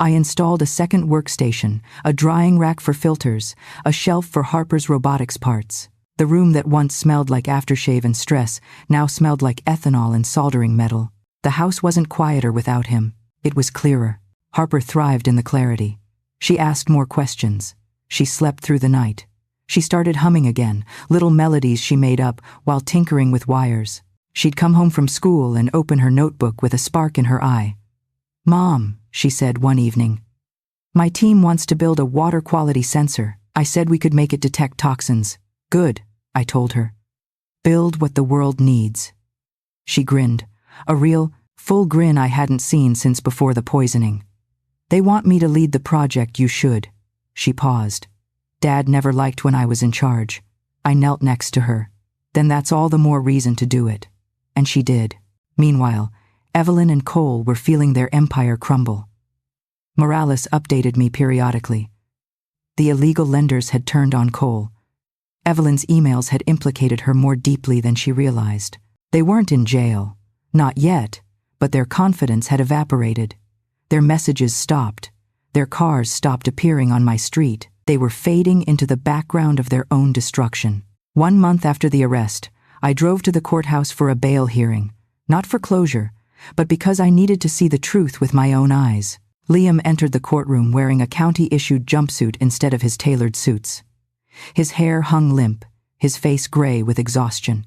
I installed a second workstation, a drying rack for filters, a shelf for Harper's robotics parts. The room that once smelled like aftershave and stress now smelled like ethanol and soldering metal. The house wasn't quieter without him. It was clearer. Harper thrived in the clarity. She asked more questions. She slept through the night. She started humming again, little melodies she made up while tinkering with wires. She'd come home from school and open her notebook with a spark in her eye. "Mom," she said one evening, "my team wants to build a water quality sensor. I said we could make it detect toxins." "Good," I told her. "Build what the world needs." She grinned, a real, full grin I hadn't seen since before the poisoning. "They want me to lead the project, you should." She paused. "Dad never liked when I was in charge." I knelt next to her. "Then that's all the more reason to do it." And she did. Meanwhile, Evelyn and Cole were feeling their empire crumble. Morales updated me periodically. The illegal lenders had turned on Cole. Evelyn's emails had implicated her more deeply than she realized. They weren't in jail. Not yet, but their confidence had evaporated. Their messages stopped. Their cars stopped appearing on my street. They were fading into the background of their own destruction. 1 month after the arrest, I drove to the courthouse for a bail hearing. Not for closure, but because I needed to see the truth with my own eyes. Liam entered the courtroom wearing a county-issued jumpsuit instead of his tailored suits. His hair hung limp, his face gray with exhaustion.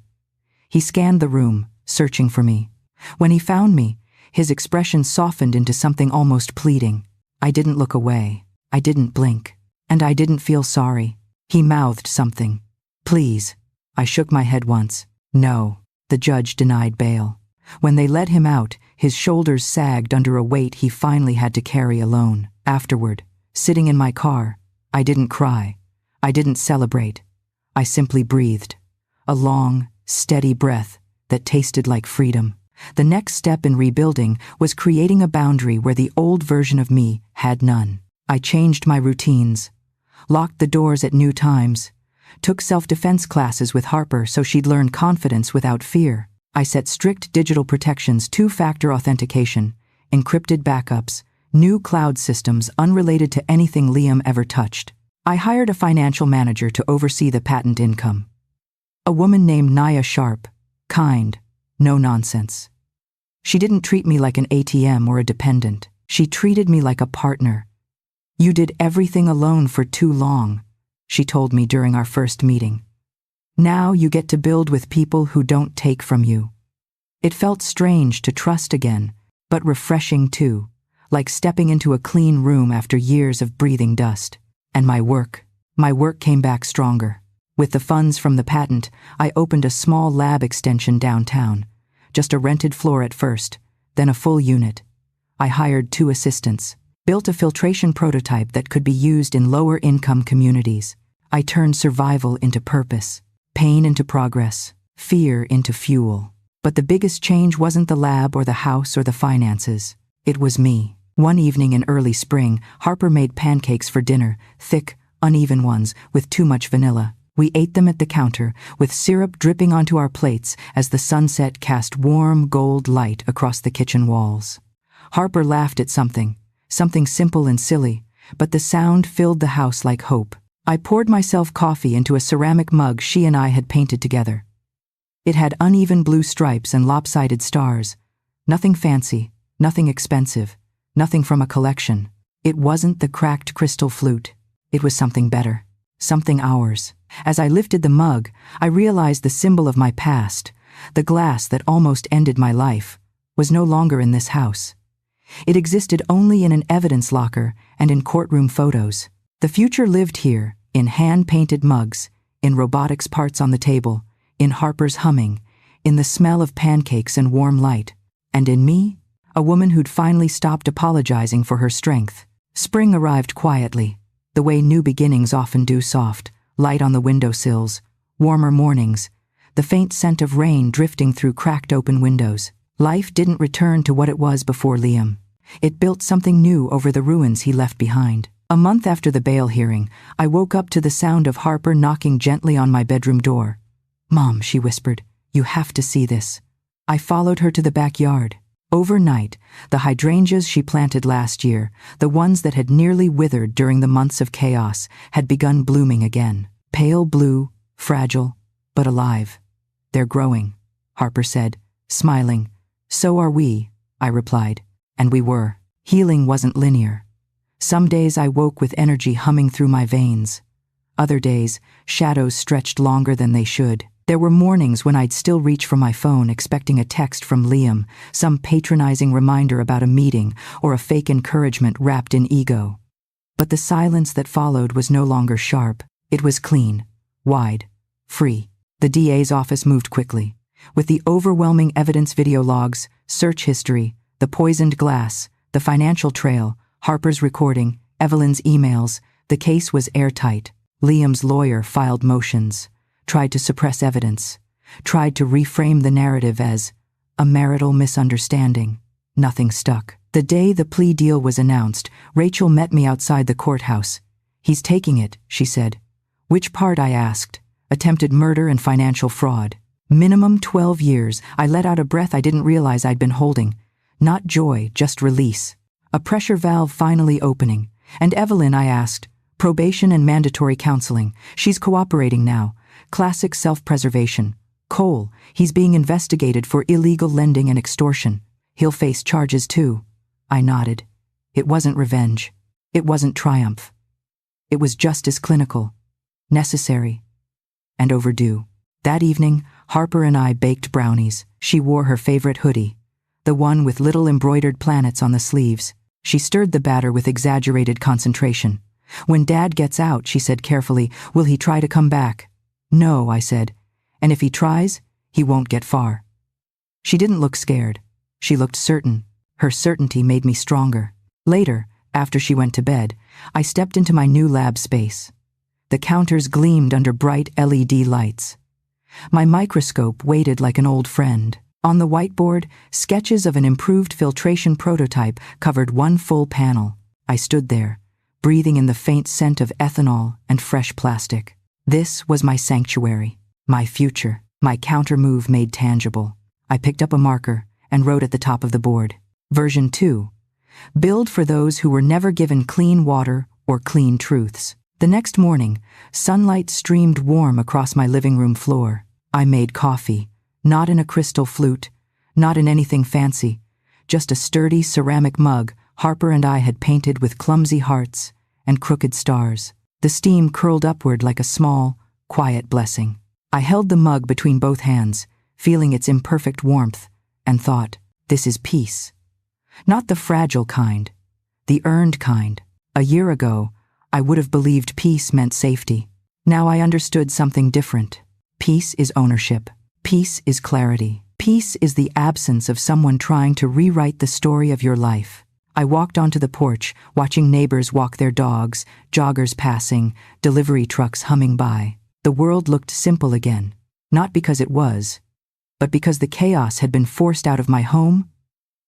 He scanned the room, searching for me. When he found me, his expression softened into something almost pleading. I didn't look away. I didn't blink. And I didn't feel sorry. He mouthed something. Please. I shook my head once. No. The judge denied bail. When they let him out, his shoulders sagged under a weight he finally had to carry alone. Afterward, sitting in my car, I didn't cry. I didn't celebrate. I simply breathed. A long, steady breath that tasted like freedom. The next step in rebuilding was creating a boundary where the old version of me had none. I changed my routines, locked the doors at new times, took self-defense classes with Harper so she'd learn confidence without fear. I set strict digital protections, two-factor authentication, encrypted backups, new cloud systems unrelated to anything Liam ever touched. I hired a financial manager to oversee the patent income. A woman named Naya Sharp, kind, no nonsense. She didn't treat me like an ATM or a dependent. She treated me like a partner. You did everything alone for too long, she told me during our first meeting. Now you get to build with people who don't take from you. It felt strange to trust again, but refreshing too, like stepping into a clean room after years of breathing dust. And my work came back stronger. With the funds from the patent, I opened a small lab extension downtown. Just a rented floor at first, then a full unit. I hired 2 assistants, built a filtration prototype that could be used in lower-income communities. I turned survival into purpose, pain into progress, fear into fuel. But the biggest change wasn't the lab or the house or the finances. It was me. One evening in early spring, Harper made pancakes for dinner, thick, uneven ones, with too much vanilla. We ate them at the counter, with syrup dripping onto our plates as the sunset cast warm gold light across the kitchen walls. Harper laughed at something simple and silly, but the sound filled the house like hope. I poured myself coffee into a ceramic mug she and I had painted together. It had uneven blue stripes and lopsided stars. Nothing fancy, nothing expensive, nothing from a collection. It wasn't the cracked crystal flute. It was something better, something ours. As I lifted the mug, I realized the symbol of my past, the glass that almost ended my life, was no longer in this house. It existed only in an evidence locker and in courtroom photos. The future lived here, in hand-painted mugs, in robotics parts on the table, in Harper's humming, in the smell of pancakes and warm light, and in me, a woman who'd finally stopped apologizing for her strength. Spring arrived quietly, the way new beginnings often do, soft, light on the windowsills, warmer mornings, the faint scent of rain drifting through cracked open windows. Life didn't return to what it was before Liam. It built something new over the ruins he left behind. A month after the bail hearing, I woke up to the sound of Harper knocking gently on my bedroom door. "Mom," she whispered, "you have to see this." I followed her to the backyard. Overnight, the hydrangeas she planted last year, the ones that had nearly withered during the months of chaos, had begun blooming again. Pale blue, fragile, but alive. "They're growing," Harper said, smiling. "So are we," I replied. And we were. Healing wasn't linear. Some days I woke with energy humming through my veins. Other days, shadows stretched longer than they should. There were mornings when I'd still reach for my phone expecting a text from Liam, some patronizing reminder about a meeting or a fake encouragement wrapped in ego. But the silence that followed was no longer sharp. It was clean, wide, free. The DA's office moved quickly. With the overwhelming evidence, video logs, search history, the poisoned glass, the financial trail, Harper's recording, Evelyn's emails, the case was airtight. Liam's lawyer filed motions, tried to suppress evidence, tried to reframe the narrative as a marital misunderstanding. Nothing stuck. The day the plea deal was announced, Rachel met me outside the courthouse. "He's taking it," she said. "Which part?" I asked. "Attempted murder and financial fraud. Minimum 12 years. I let out a breath I didn't realize I'd been holding. Not joy, just release. A pressure valve finally opening. "And Evelyn?" I asked. "Probation and mandatory counseling. She's cooperating now. Classic self-preservation. Cole, he's being investigated for illegal lending and extortion. He'll face charges too. I nodded. It wasn't revenge. It wasn't triumph. It was just as clinical, necessary, and overdue. That evening, Harper and I baked brownies. She wore her favorite hoodie, the one with little embroidered planets on the sleeves. She stirred the batter with exaggerated concentration. When Dad gets out, she said carefully, will he try to come back? No, I said. And if he tries, he won't get far. She didn't look scared. She looked certain. Her certainty made me stronger. Later, after she went to bed, I stepped into my new lab space. The counters gleamed under bright LED lights. My microscope waited like an old friend. On the whiteboard, sketches of an improved filtration prototype covered one full panel. I stood there, breathing in the faint scent of ethanol and fresh plastic. This was my sanctuary, my future, my counter-move made tangible. I picked up a marker and wrote at the top of the board, Version 2, build for those who were never given clean water or clean truths. The next morning, sunlight streamed warm across my living room floor. I made coffee, not in a crystal flute, not in anything fancy, just a sturdy ceramic mug Harper and I had painted with clumsy hearts and crooked stars. The steam curled upward like a small, quiet blessing. I held the mug between both hands, feeling its imperfect warmth, and thought, this is peace. Not the fragile kind, the earned kind. A year ago, I would have believed peace meant safety. Now I understood something different. Peace is ownership. Peace is clarity. Peace is the absence of someone trying to rewrite the story of your life. I walked onto the porch, watching neighbors walk their dogs, joggers passing, delivery trucks humming by. The world looked simple again, not because it was, but because the chaos had been forced out of my home,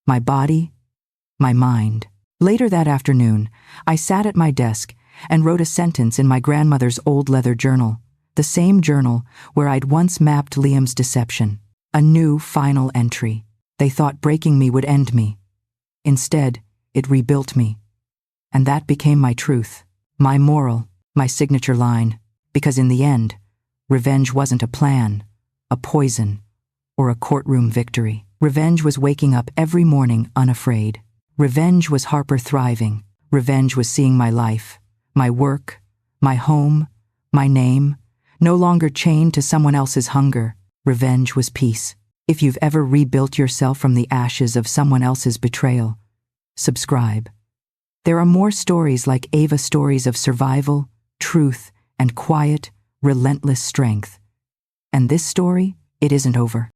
my body, my mind. Later that afternoon, I sat at my desk and wrote a sentence in my grandmother's old leather journal, the same journal where I'd once mapped Liam's deception. A new final entry. They thought breaking me would end me. Instead, it rebuilt me. And that became my truth, my moral, my signature line, because in the end, revenge wasn't a plan, a poison, or a courtroom victory. Revenge was waking up every morning unafraid. Revenge was Harper thriving. Revenge was seeing my life, my work, my home, my name, no longer chained to someone else's hunger. Revenge was peace. If you've ever rebuilt yourself from the ashes of someone else's betrayal, subscribe. There are more stories like Ava's stories of survival, truth, and quiet, relentless strength. And this story, it isn't over.